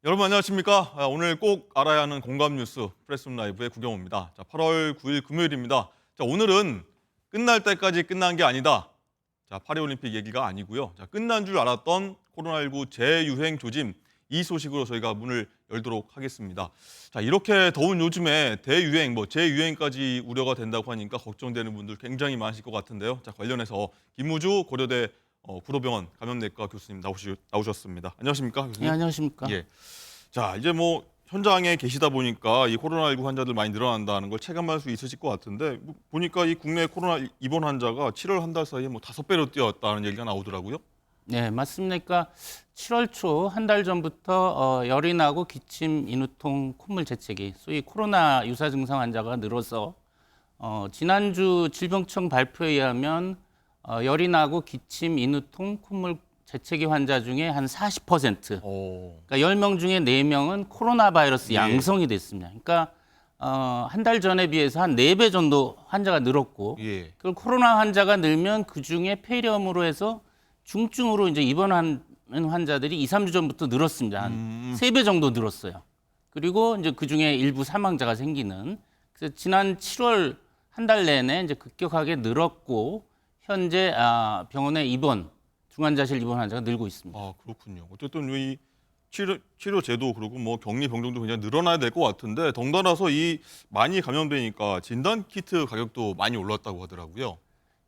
여러분 안녕하십니까? 오늘 꼭 알아야 하는 공감 뉴스 프레스룸 라이브의 구경호입니다. 자, 8월 9일 금요일입니다. 자, 오늘은 끝날 때까지 끝난 게 아니다. 자, 파리올림픽 얘기가 아니고요. 자, 끝난 줄 알았던 코로나19 재유행 조짐 이 소식으로 저희가 문을 열도록 하겠습니다. 자, 이렇게 더운 요즘에 대유행, 재유행까지 우려가 된다고 하니까 걱정되는 분들 굉장히 많으실 것 같은데요. 자, 관련해서 김우주 고려대 구로병원 감염내과 교수님 나오셨습니다. 안녕하십니까, 교수님? 네, 안녕하십니까. 예. 자, 이제 현장에 계시다 보니까 이 코로나19 환자들 많이 늘어난다는 걸 체감할 수 있으실 것 같은데 보니까 이 국내 코로나 입원 환자가 7월 한 달 사이에 5배로 뛰었다는 얘기가 나오더라고요. 네, 맞습니다. 그러니까 7월 초 한 달 전부터 열이 나고 기침, 인후통, 콧물 재채기, 소위 코로나 유사 증상 환자가 늘어서 지난주 질병청 발표에 의하면 열이 나고 기침, 인후통, 콧물 재채기 환자 중에 한 40%, 그러니까 10명 중에 4명은 코로나 바이러스 예. 양성이 됐습니다. 그러니까 한 달 전에 비해서 한 4배 정도 환자가 늘었고, 예. 그 코로나 환자가 늘면 그 중에 폐렴으로 해서 중증으로 이제 입원하는 환자들이 2, 3주 전부터 늘었습니다. 한 3배 정도 늘었어요. 그리고 이제 그 중에 일부 사망자가 생기는. 그래서 지난 7월 한 달 내내 이제 급격하게 늘었고, 현재 병원에 중환자실 입원 환자가 늘고 있습니다. 아, 그렇군요. 어쨌든 이 치료 제도 그리고 격리 병동도 굉장히 늘어나야 될 것 같은데 덩달아서 이 많이 감염되니까 진단 키트 가격도 많이 올랐다고 하더라고요.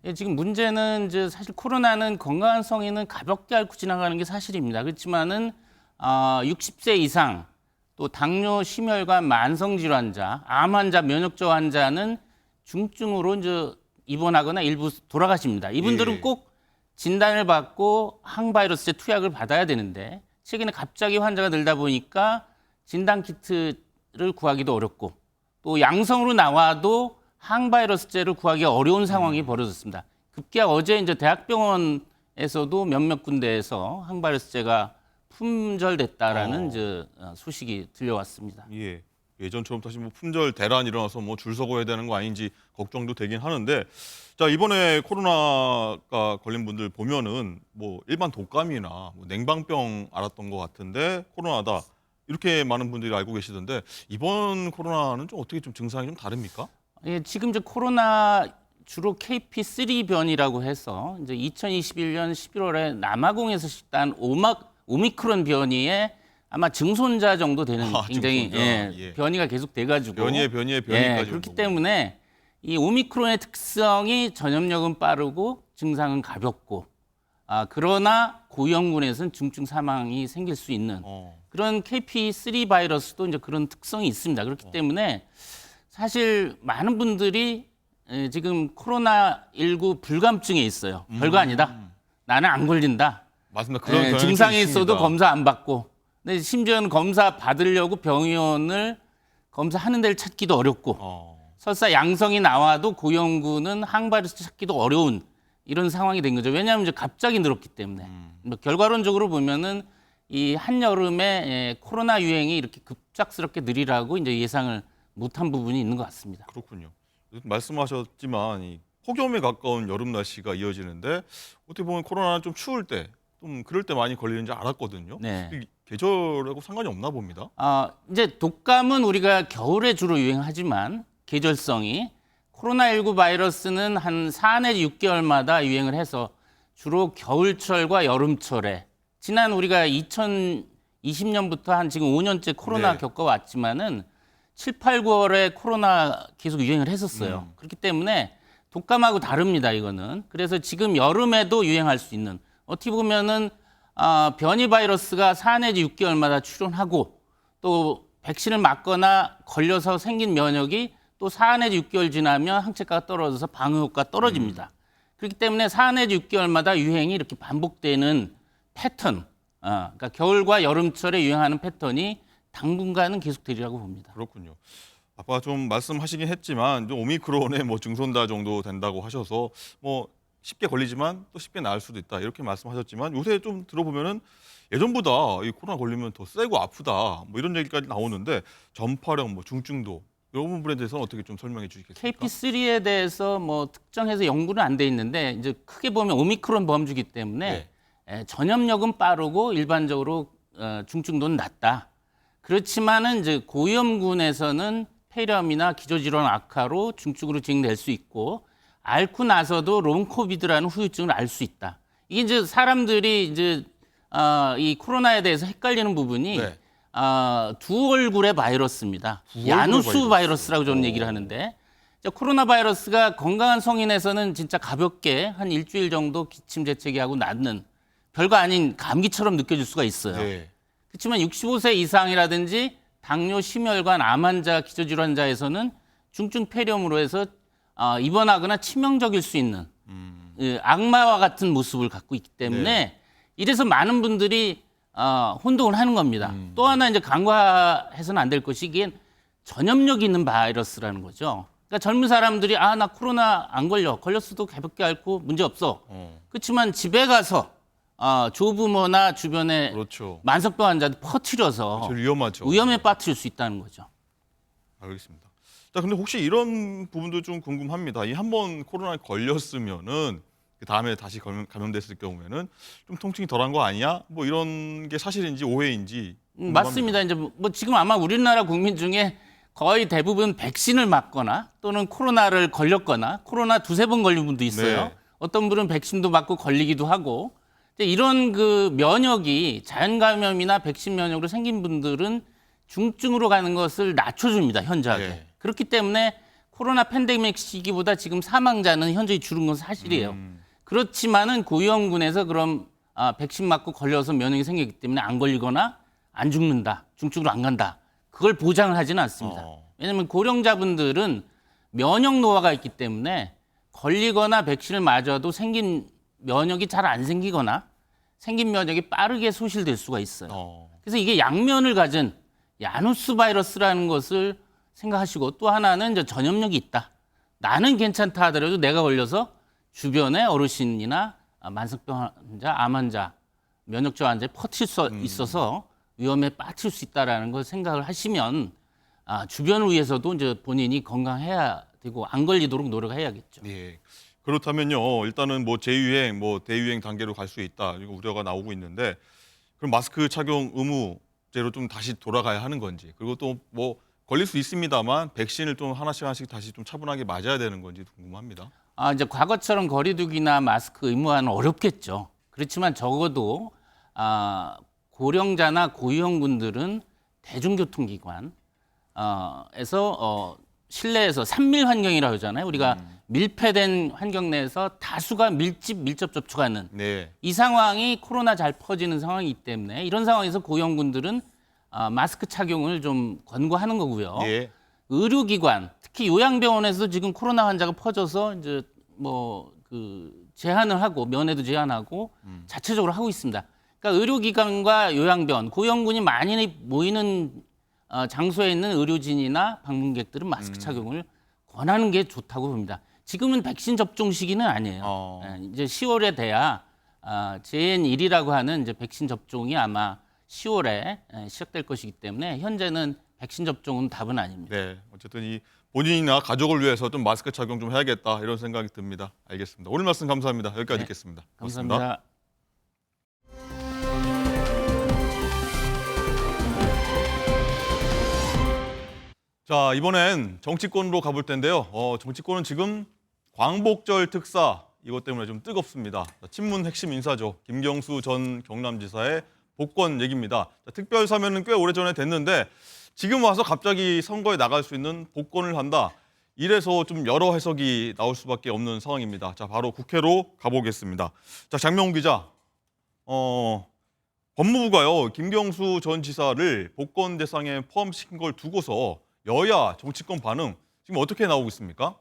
예, 지금 문제는 이제 사실 코로나는 건강한 성인은 가볍게 앓고 지나가는 게 사실입니다. 그렇지만은 60세 이상 또 당뇨, 심혈관, 만성 질환자, 암 환자, 면역저하 환자는 중증으로 이제 입원하거나 일부 돌아가십니다. 이분들은 예. 꼭 진단을 받고 항바이러스제 투약을 받아야 되는데 최근에 갑자기 환자가 늘다 보니까 진단 키트를 구하기도 어렵고 또 양성으로 나와도 항바이러스제를 구하기 어려운 상황이 벌어졌습니다. 급기야 어제 이제 대학병원에서도 몇몇 군데에서 항바이러스제가 품절됐다라는 이제 소식이 들려왔습니다. 예. 예전처럼 다시 품절 대란이 일어나서 줄 서고 해야 되는 거 아닌지 걱정도 되긴 하는데 자, 이번에 코로나가 걸린 분들 보면은 일반 독감이나 냉방병 앓았던 것 같은데 코로나다 이렇게 많은 분들이 알고 계시던데 이번 코로나는 좀 어떻게 좀 증상이 좀 다릅니까? 예, 지금 이제 코로나 주로 KP3 변이라고 해서 이제 2021년 11월에 남아공에서 시작한 오미크론 변이의 아마 증손자 정도 되는 굉장히 증손자. 예. 변이가 계속 돼가지고 변이에 변이까지 그렇기 때문에 이 오미크론의 특성이 전염력은 빠르고 증상은 가볍고 그러나 고위험군에서는 중증 사망이 생길 수 있는 그런 KP3 바이러스도 이제 그런 특성이 있습니다. 그렇기 때문에 사실 많은 분들이 지금 코로나19 불감증에 있어요. 별거 아니다. 나는 안 걸린다. 맞습니다. 그런 경향이 증상이 좀 있어도 있습니다. 검사 안 받고. 근데 심지어는 검사 받으려고 병의원을 검사하는 데를 찾기도 어렵고 설사 양성이 나와도 고위험군은 항바이러스 찾기도 어려운 이런 상황이 된 거죠. 왜냐하면 이제 갑자기 늘었기 때문에. 결과론적으로 보면은 이 한여름에 코로나 유행이 이렇게 급작스럽게 느리라고 이제 예상을 못한 부분이 있는 것 같습니다. 그렇군요. 말씀하셨지만 이 폭염에 가까운 여름 날씨가 이어지는데 어떻게 보면 코로나는 좀 추울 때, 좀 그럴 때 많이 걸리는 줄 알았거든요. 네. 이 계절하고 상관이 없나 봅니다. 이제 독감은 우리가 겨울에 주로 유행하지만 계절성이 코로나19 바이러스는 한 4 내지 6개월마다 유행을 해서 주로 겨울철과 여름철에 지난 우리가 2020년부터 한 지금 5년째 코로나 네. 겪어왔지만은 7, 8, 9월에 코로나 계속 유행을 했었어요. 그렇기 때문에 독감하고 다릅니다, 이거는. 그래서 지금 여름에도 유행할 수 있는 어떻게 보면은 변이 바이러스가 4 내지 6개월마다 출현하고 또 백신을 맞거나 걸려서 생긴 면역이 또 4 내지 6개월 지나면 항체가가 떨어져서 방어 효과가 떨어집니다. 그렇기 때문에 4 내지 6개월마다 유행이 이렇게 반복되는 패턴, 그러니까 겨울과 여름철에 유행하는 패턴이 당분간은 계속되리라고 봅니다. 그렇군요. 아까 좀 말씀하시긴 했지만 좀 오미크론의 증손자 정도 된다고 하셔서 쉽게 걸리지만 또 쉽게 나을 수도 있다 이렇게 말씀하셨지만 요새 좀 들어보면은 예전보다 이 코로나 걸리면 더 세고 아프다 이런 얘기까지 나오는데 전파력, 중증도 이런 부분에 대해서는 어떻게 좀 설명해 주시겠습니까? KP3에 대해서 특정해서 연구는 안 돼 있는데 이제 크게 보면 오미크론 범주기 때문에 전염력은 빠르고 일반적으로 중증도는 낮다. 그렇지만은 이제 고위험군에서는 폐렴이나 기저질환 악화로 중증으로 진행될 수 있고 앓고 나서도 롱 코비드라는 후유증을 알 수 있다. 이게 이제 사람들이 이제 이 코로나에 대해서 헷갈리는 부분이 네. 두 얼굴의 바이러스입니다. 두 얼굴의 야누스 바이러스. 바이러스라고 저는 얘기를 하는데 코로나 바이러스가 건강한 성인에서는 진짜 가볍게 한 일주일 정도 기침 재채기하고 낫는 별거 아닌 감기처럼 느껴질 수가 있어요. 네. 그렇지만 65세 이상이라든지 당뇨, 심혈관, 암 환자, 기저질환자에서는 중증 폐렴으로 해서 입원하거나 치명적일 수 있는 악마와 같은 모습을 갖고 있기 때문에 네. 이래서 많은 분들이 혼동을 하는 겁니다. 또 하나 이제 간과해서는 안 될 것이 이게 전염력이 있는 바이러스라는 거죠. 그러니까 젊은 사람들이 나 코로나 안 걸렸어도 가볍게 앓고 문제 없어. 그렇지만 집에 가서 조부모나 주변에 그렇죠. 만성병 환자들 퍼뜨려서 제일 위험하죠. 위험에 빠뜨릴 수 있다는 거죠. 알겠습니다. 자, 근데 혹시 이런 부분도 좀 궁금합니다. 이 한번 코로나에 걸렸으면은 그 다음에 다시 감염됐을 경우에는 좀 통증이 덜한 거 아니야? 뭐 이런 게 사실인지 오해인지 궁금합니다. 맞습니다. 이제 뭐 지금 아마 우리나라 국민 중에 거의 대부분 백신을 맞거나 또는 코로나를 걸렸거나 코로나 두세 번 걸린 분도 있어요. 네. 어떤 분은 백신도 맞고 걸리기도 하고 이런 그 면역이 자연 감염이나 백신 면역으로 생긴 분들은 중증으로 가는 것을 낮춰줍니다. 현저하게. 네. 그렇기 때문에 코로나 팬데믹 시기보다 지금 사망자는 현저히 줄은 건 사실이에요. 그렇지만은 고위험군에서 그럼 백신 맞고 걸려서 면역이 생기기 때문에 안 걸리거나 안 죽는다, 중증으로 안 간다. 그걸 보장을 하지는 않습니다. 왜냐하면 고령자분들은 면역 노화가 있기 때문에 걸리거나 백신을 맞아도 생긴 면역이 잘 안 생기거나 생긴 면역이 빠르게 소실될 수가 있어요. 그래서 이게 양면을 가진 야누스 바이러스라는 것을 생각하시고 또 하나는 이제 전염력이 있다. 나는 괜찮다 하더라도 내가 걸려서 주변의 어르신이나 만성병 환자, 암 환자, 면역저하 환자에 퍼칠 수 있어서 위험에 빠질 수 있다라는 걸 생각을 하시면 주변을 위해서도 이제 본인이 건강해야 되고 안 걸리도록 노력해야겠죠. 예. 그렇다면요. 일단은 뭐 재유행, 뭐 대유행 단계로 갈 수 있다. 이거 우려가 나오고 있는데 그럼 마스크 착용 의무제로 좀 다시 돌아가야 하는 건지 그리고 또 뭐 걸릴 수 있습니다만 백신을 좀 하나씩 다시 좀 차분하게 맞아야 되는 건지 궁금합니다. 이제 과거처럼 거리두기나 마스크 의무화는 어렵겠죠. 그렇지만 적어도 고령자나 고위험군들은 대중교통기관 에서 실내에서 산밀 환경이라고 하잖아요. 우리가 밀폐된 환경 내에서 다수가 밀접 접촉하는 네. 이 상황이 코로나 잘 퍼지는 상황이기 때문에 이런 상황에서 고위험군들은 마스크 착용을 좀 권고하는 거고요. 예. 의료기관, 특히 요양병원에서도 지금 코로나 환자가 퍼져서 이제 뭐 그 제한을 하고 면회도 제한하고 자체적으로 하고 있습니다. 그러니까 의료기관과 요양병원, 고위험군이 많이 모이는 장소에 있는 의료진이나 방문객들은 마스크 착용을 권하는 게 좋다고 봅니다. 지금은 백신 접종 시기는 아니에요. 이제 10월에 돼야 JN1이라고 하는 이제 백신 접종이 아마 10월에 시작될 것이기 때문에 현재는 백신 접종은 답은 아닙니다. 네. 어쨌든 이 본인이나 가족을 위해서 좀 마스크 착용 좀 해야겠다 이런 생각이 듭니다. 알겠습니다. 오늘 말씀 감사합니다. 여기까지 네. 듣겠습니다. 감사합니다. 자, 이번엔 정치권으로 가볼 텐데요. 정치권은 지금 광복절 특사 이것 때문에 좀 뜨겁습니다. 자, 친문 핵심 인사죠. 김경수 전 경남지사의 복권 얘기입니다. 자, 특별 사면은 꽤 오래전에 됐는데 지금 와서 갑자기 선거에 나갈 수 있는 복권을 한다. 이래서 좀 여러 해석이 나올 수밖에 없는 상황입니다. 자, 바로 국회로 가보겠습니다. 자, 장명훈 기자. 법무부가요. 김경수 전 지사를 복권 대상에 포함시킨 걸 두고서 여야 정치권 반응 지금 어떻게 나오고 있습니까?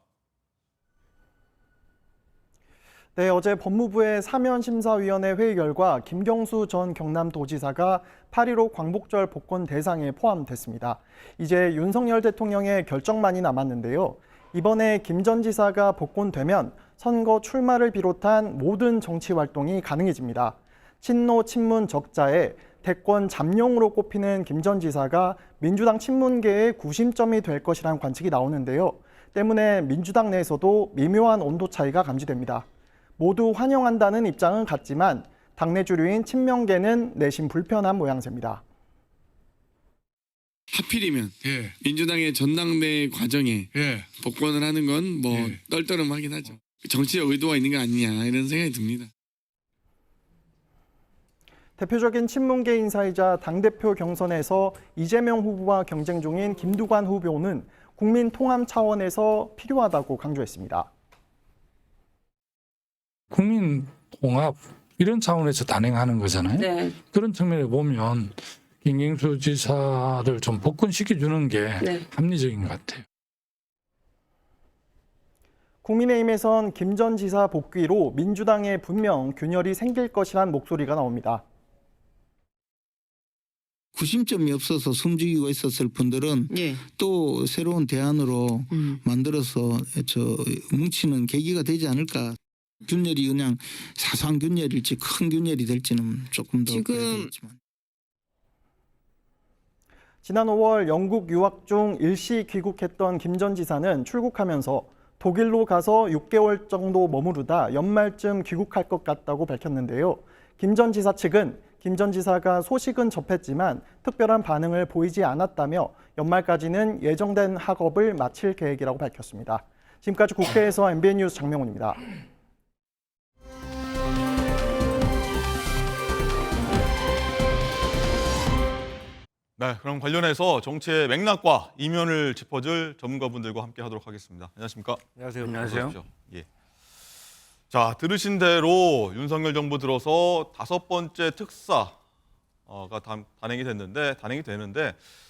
네, 어제 법무부의 사면심사위원회 회의 결과 김경수 전 경남도지사가 8.15 광복절 복권 대상에 포함됐습니다. 이제 윤석열 대통령의 결정만이 남았는데요. 이번에 김 전 지사가 복권되면 선거 출마를 비롯한 모든 정치 활동이 가능해집니다. 친노 친문 적자에 대권 잠룡으로 꼽히는 김 전 지사가 민주당 친문계의 구심점이 될 것이란 관측이 나오는데요. 때문에 민주당 내에서도 미묘한 온도 차이가 감지됩니다. 모두 환영한다는 입장은 같지만 당내 주류인 친명계는 내심 불편한 모양새입니다. 하필이면 예. 민주당의 전당대회 과정에 예. 복권을 하는 건 뭐 예. 떨떠름하긴 하죠. 정치적 의도가 있는 게 아니냐 이런 생각이 듭니다. 대표적인 친문계 인사이자 당대표 경선에서 이재명 후보와 경쟁 중인 김두관 후보는 국민 통합 차원에서 필요하다고 강조했습니다. 국민 통합 이런 차원에서 단행하는 거잖아요. 네. 그런 측면에 보면 김경수 지사를 좀 복권시켜주는 게 네. 합리적인 것 같아요. 국민의힘에선 김 전 지사 복귀로 민주당에 분명 균열이 생길 것이란 목소리가 나옵니다. 구심점이 없어서 숨죽이고 있었을 분들은 예. 또 새로운 대안으로 만들어서 뭉치는 계기가 되지 않을까. 균열이 그냥 사소한 균열일지 큰 균열이 될지는 조금 더 봐야 되겠지만. 지난 5월 영국 유학 중 일시 귀국했던 김 전 지사는 출국하면서 독일로 가서 6개월 정도 머무르다 연말쯤 귀국할 것 같다고 밝혔는데요. 김 전 지사 측은 김 전 지사가 소식은 접했지만 특별한 반응을 보이지 않았다며 연말까지는 예정된 학업을 마칠 계획이라고 밝혔습니다. 지금까지 국회에서 MBN 뉴스 장명훈입니다. 네, 그럼 관련해서 정치의 맥락과 이면을 짚어줄 전문가분들과 함께 하도록 하겠습니다. 안녕하십니까? 안녕하세요. 안녕하세요. 예. 자, 들으신 대로 윤석열 정부 들어서 5번째 특사가 단행이 되는데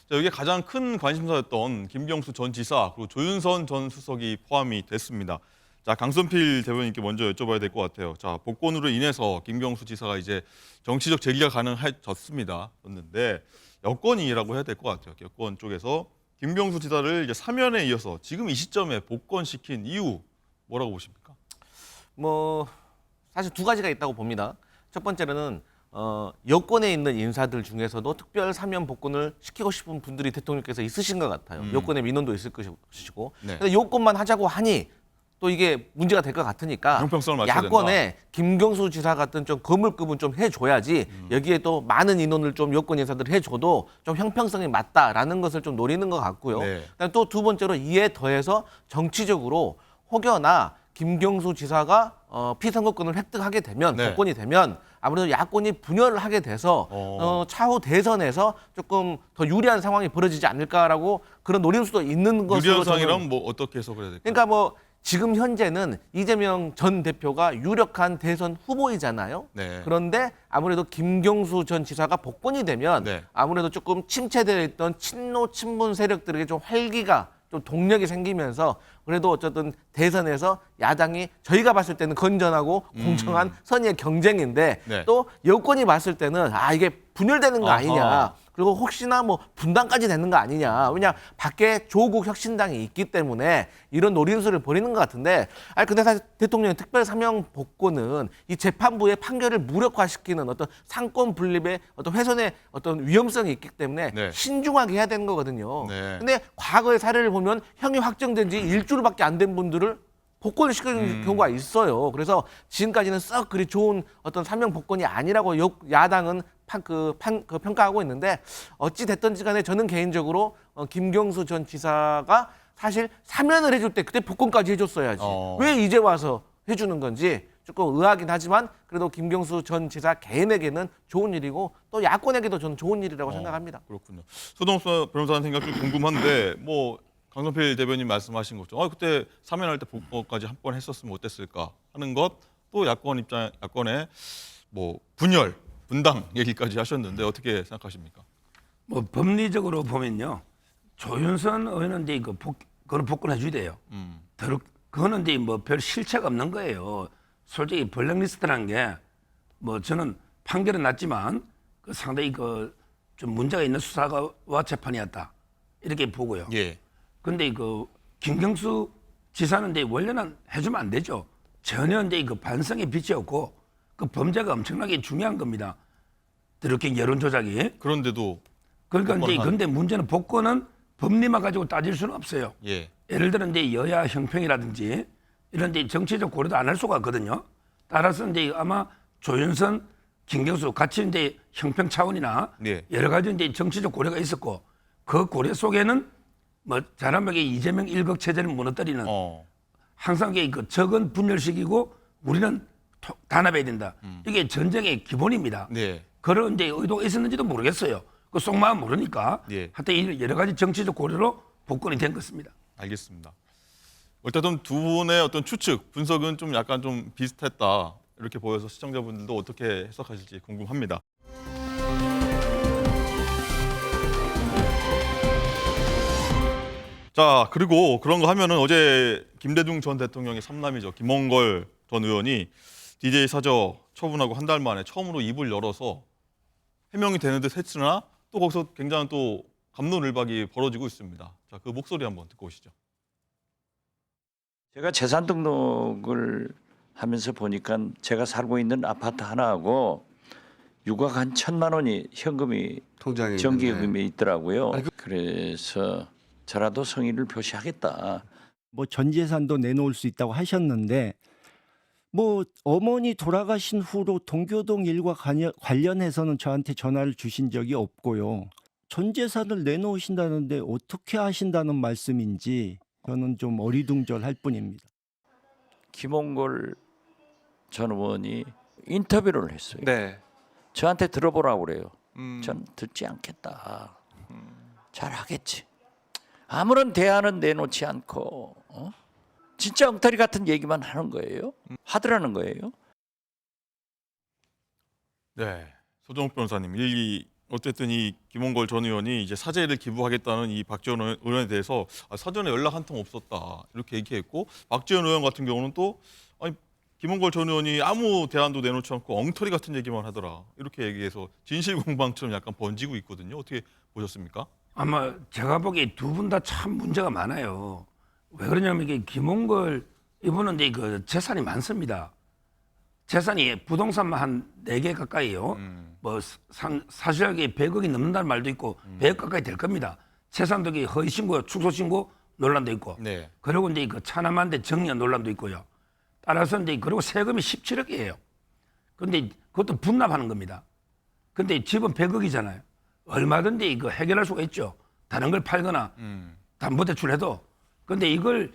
자, 여기에 가장 큰 관심사였던 김경수 전 지사 그리고 조윤선 전 수석이 포함이 됐습니다. 자, 강선필 대변인께 먼저 여쭤봐야 될 것 같아요. 자, 복권으로 인해서 김경수 지사가 이제 정치적 재기가 가능해졌는데 여권이라고 해야 될 것 같아요. 여권 쪽에서 김경수 지사를 이제 사면에 이어서 지금 이 시점에 복권시킨 이유 뭐라고 보십니까? 뭐 사실 두 가지가 있다고 봅니다. 첫 번째는 여권에 있는 인사들 중에서도 특별 사면 복권을 시키고 싶은 분들이 대통령께서 있으신 것 같아요. 여권의 민원도 있을 것이고. 네. 근데 여권만 하자고 하니 또 이게 문제가 될 것 같으니까 형평성을 맞춰야 야권에 김경수 지사 같은 좀 거물급은 좀 해줘야지 여기에 또 많은 인원을 좀 여권 인사들 해줘도 좀 형평성이 맞다라는 것을 좀 노리는 것 같고요. 네. 그다음에 또 두 번째로 이에 더해서 정치적으로 혹여나 김경수 지사가 피선거권을 획득하게 되면 네. 복권이 되면 아무래도 야권이 분열을 하게 돼서 차후 대선에서 조금 더 유리한 상황이 벌어지지 않을까라고 그런 노릴 수도 있는 것으로 유리한 저는 상황이란 뭐 어떻게 해석을 해야 될까요? 그러니까 뭐 지금 현재는 이재명 전 대표가 유력한 대선 후보이잖아요. 네. 그런데 아무래도 김경수 전 지사가 복권이 되면 네. 아무래도 조금 침체되어 있던 친노 친문 세력들에게 좀 활기가 좀 동력이 생기면서 그래도 어쨌든 대선에서 야당이 저희가 봤을 때는 건전하고 공정한 선의의 경쟁인데 네. 또 여권이 봤을 때는 이게 분열되는 거 아하. 아니냐. 그리고 혹시나 뭐 분단까지 되는 거 아니냐. 왜냐 밖에 조국 혁신당이 있기 때문에 이런 노림수를 벌이는 것 같은데 근데 사실 대통령의 특별 사면 복권은 이 재판부의 판결을 무력화시키는 어떤 상권 분립의 어떤 훼손의 어떤 위험성이 있기 때문에 네. 신중하게 해야 되는 거거든요. 네. 근데 과거의 사례를 보면 형이 확정된 지 일주일밖에 안 된 분들을 복권을 시켜주는 경우가 있어요. 그래서 지금까지는 썩 그리 좋은 어떤 사면 복권이 아니라고 야당은 평가하고 있는데 어찌 됐든지 간에 저는 개인적으로 김경수 전 지사가 사실 사면을 해줄 때 그때 복권까지 해줬어야지. 왜 이제 와서 해주는 건지 조금 의아하긴 하지만 그래도 김경수 전 지사 개인에게는 좋은 일이고 또 야권에게도 저는 좋은 일이라고 생각합니다. 그렇군요. 소동수 변호사님 생각 좀 궁금한데 뭐 강선필 대변인 말씀하신 것처럼 그때 사면할 때 복권까지 한 번 했었으면 어땠을까 하는 것 또 야권의 뭐 분열, 분당 얘기까지 하셨는데 어떻게 생각하십니까? 뭐 법리적으로 보면요, 조윤선 의원은 이제 그걸 복권해 주대요. 그거는 이제 뭐 별 실체가 없는 거예요. 솔직히 블랙리스트라는 게 뭐 저는 판결은 났지만 상당히 좀 문제가 있는 수사와 재판이었다 이렇게 보고요. 예. 근데 김경수 지사는 이제 원래는 해주면 안 되죠. 전혀 이제 반성의 빛이 없고 그 범죄가 엄청나게 중요한 겁니다. 드루킹 여론 조작이. 그런데도 그러니까 이제 복권한- 근데 문제는 복권은 법리만 가지고 따질 수는 없어요. 예. 예를 들어 이제 여야 형평이라든지 이런 이제 정치적 고려도 안 할 수가 없거든요. 따라서 이제 아마 조윤선, 김경수 같이 이제 형평 차원이나 네. 여러 가지 이제 정치적 고려가 있었고 그 고려 속에는 뭐 자라먹의 이재명 일극 체제를 무너뜨리는 항상 그 적은 분열식이고 우리는 단합해야 된다. 이게 전쟁의 기본입니다. 네. 그런 이제 의도가 있었는지도 모르겠어요. 그 속마음 모르니까. 예. 하여튼 여러 가지 정치적 고려로 복권이 된 것입니다. 알겠습니다. 어쨌든 두 분의 어떤 추측, 분석은 좀 약간 좀 비슷했다. 이렇게 보여서 시청자분들도 어떻게 해석하실지 궁금합니다. 자, 그리고 그런 거 하면은 어제 김대중 전 대통령의 삼남이죠. 김홍걸 전 의원이 DJ 사저 처분하고 한 달 만에 처음으로 입을 열어서 해명이 되는 듯 했으나 또 거기서 굉장한 또 갑론을박이 벌어지고 있습니다. 자, 그 목소리 한번 듣고 오시죠. 제가 재산 등록을 하면서 보니까 제가 살고 있는 아파트 하나하고 유각 한 1,000만 원이 현금이 통장에 정기금이 있더라고요. 그래서 저라도 성의를 표시하겠다. 뭐 전 재산도 내놓을 수 있다고 하셨는데 뭐 어머니 돌아가신 후로 동교동 일과 관련해서는 저한테 전화를 주신 적이 없고요. 전 재산을 내놓으신다는데 어떻게 하신다는 말씀인지 저는 좀 어리둥절할 뿐입니다. 김홍걸 전 의원이 인터뷰를 했어요. 네. 저한테 들어보라고 그래요. 전 듣지 않겠다. 잘하겠지. 아무런 대안은 내놓지 않고 진짜 엉터리 같은 얘기만 하는 거예요. 하더라는 거예요. 네, 소정욱 변호사님, 어쨌든 이 김홍걸 전 의원이 이제 사죄를 기부하겠다는 이 박지원 의원에 대해서 사전에 연락 한 통 없었다 이렇게 얘기했고, 박지원 의원 같은 경우는 또 아니 김홍걸 전 의원이 아무 대안도 내놓지 않고 엉터리 같은 얘기만 하더라 이렇게 얘기해서 진실 공방처럼 약간 번지고 있거든요. 어떻게 보셨습니까? 아마 제가 보기에 두 분 다 참 문제가 많아요. 왜 그러냐면 이게 김홍걸 이분은 이제 그 재산이 많습니다. 재산이 부동산만 한 4개 가까이요. 뭐 사실하게 100억이 넘는다는 말도 있고 100억 가까이 될 겁니다. 재산도 허위 신고, 축소 신고 논란도 있고. 네. 그리고 이제 그 차남한테 정리한 논란도 있고요. 따라서 이제 그리고 세금이 17억이에요. 그런데 그것도 분납하는 겁니다. 근데 집은 100억이잖아요. 얼마든지 이거 해결할 수가 있죠. 다른 걸 팔거나 담보대출해도. 근데 이걸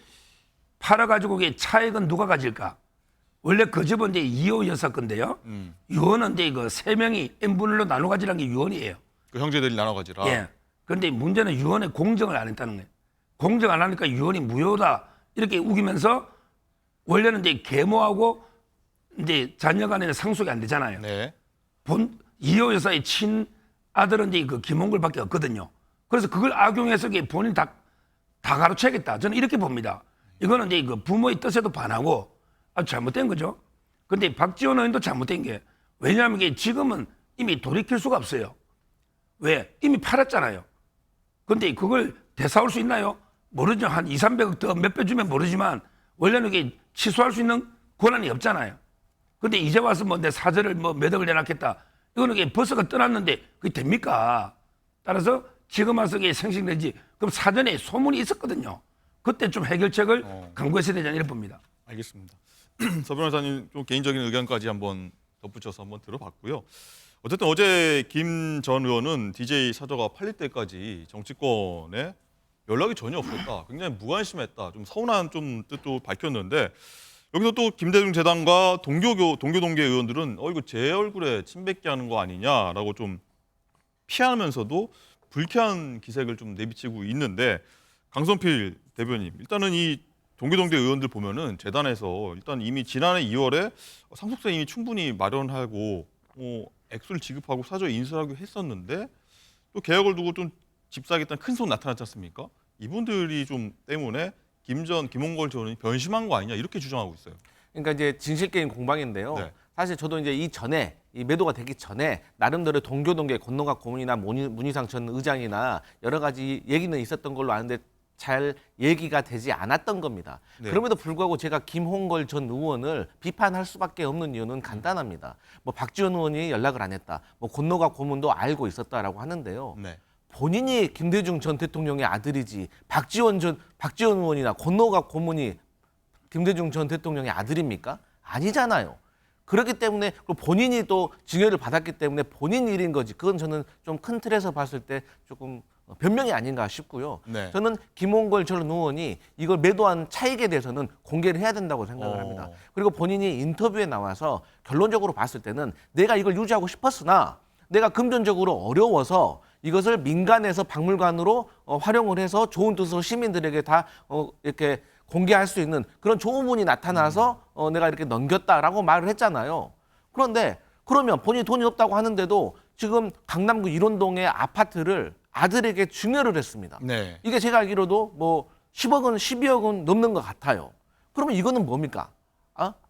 팔아가지고 차액은 누가 가질까? 원래 그 집은 이제 2호 여사 건데요. 유언은 이제 그 3명이 n분의 1로 나눠 가지라는 게 유언이에요. 그 형제들이 나눠 가지라. 예. 그런데 문제는 유언에 공정을 안 했다는 거예요. 공정 안 하니까 유언이 무효다 이렇게 우기면서 원래는 이제 계모하고 이제 자녀 간에는 상속이 안 되잖아요. 네. 2호 여사의 친 아들은 이제 그 김홍걸밖에 없거든요. 그래서 그걸 악용해서 본인 다 가로채겠다. 저는 이렇게 봅니다. 이거는 이제 그 부모의 뜻에도 반하고 아주 잘못된 거죠. 근데 박지원 의원도 잘못된 게 왜냐하면 이게 지금은 이미 돌이킬 수가 없어요. 왜? 이미 팔았잖아요. 근데 그걸 되사올 수 있나요? 모르죠. 한 2, 300억 더 몇 배 주면 모르지만 원래는 이게 취소할 수 있는 권한이 없잖아요. 근데 이제 와서 뭐 내 사저를 뭐 몇 억을 내놨겠다. 이거는 이게 버스가 떠났는데 그게 됩니까? 따라서 지금 와서 이게 생식되지. 그럼 사전에 소문이 있었거든요. 그때 좀 해결책을 강구했어야 되지 않나 봅니다. 알겠습니다. 서 변호사님 좀 개인적인 의견까지 한번 덧붙여서 한번 들어봤고요. 어쨌든 어제 김 전 의원은 DJ 사저가 팔릴 때까지 정치권에 연락이 전혀 없었다. 굉장히 무관심했다. 좀 서운한 좀 뜻도 밝혔는데 여기서 또 김대중 재단과 동교동계 의원들은 이거 제 얼굴에 침 뱉게 하는 거 아니냐라고 좀 피하면서도 불쾌한 기색을 좀 내비치고 있는데 강성필 대변인 일단은 이 동교동계 의원들 보면은 재단에서 일단 이미 지난해 2월에 상속세 이미 충분히 마련하고 액수를 지급하고 사저 인수하기로 했었는데 또 개혁을 두고 좀 집사하겠다는 큰 손 나타났지 않습니까? 이분들이 좀 때문에 김홍걸 전 의원이 변심한 거 아니냐 이렇게 주장하고 있어요. 그러니까 이제 진실 게임 공방인데요. 네. 사실 저도 이제 이 매도가 되기 전에 나름대로 동교동계 권노갑 고문이나 문희상 전 의장이나 여러 가지 얘기는 있었던 걸로 아는데 잘 얘기가 되지 않았던 겁니다. 네. 그럼에도 불구하고 제가 김홍걸 전 의원을 비판할 수밖에 없는 이유는 간단합니다. 뭐 박지원 의원이 연락을 안 했다. 뭐 권노갑 고문도 알고 있었다라고 하는데요. 네. 본인이 김대중 전 대통령의 아들이지 박지원 의원이나 권노갑 고문이 김대중 전 대통령의 아들입니까? 아니잖아요. 그렇기 때문에 본인이 또 증여를 받았기 때문에 본인 일인 거지. 그건 저는 좀 큰 틀에서 봤을 때 조금 변명이 아닌가 싶고요. 네. 저는 김홍걸 전 의원이 이걸 매도한 차익에 대해서는 공개를 해야 된다고 생각을 합니다. 그리고 본인이 인터뷰에 나와서 결론적으로 봤을 때는 내가 이걸 유지하고 싶었으나 내가 금전적으로 어려워서 이것을 민간에서 박물관으로 활용을 해서 좋은 뜻으로 시민들에게 다 이렇게 공개할 수 있는 그런 좋은 분이 나타나서 내가 이렇게 넘겼다라고 말을 했잖아요. 그런데 그러면 본인이 돈이 없다고 하는데도 지금 강남구 일원동의 아파트를 아들에게 증여를 했습니다. 네. 이게 제가 알기로도 뭐 10억 원, 12억 원 넘는 것 같아요. 그러면 이거는 뭡니까?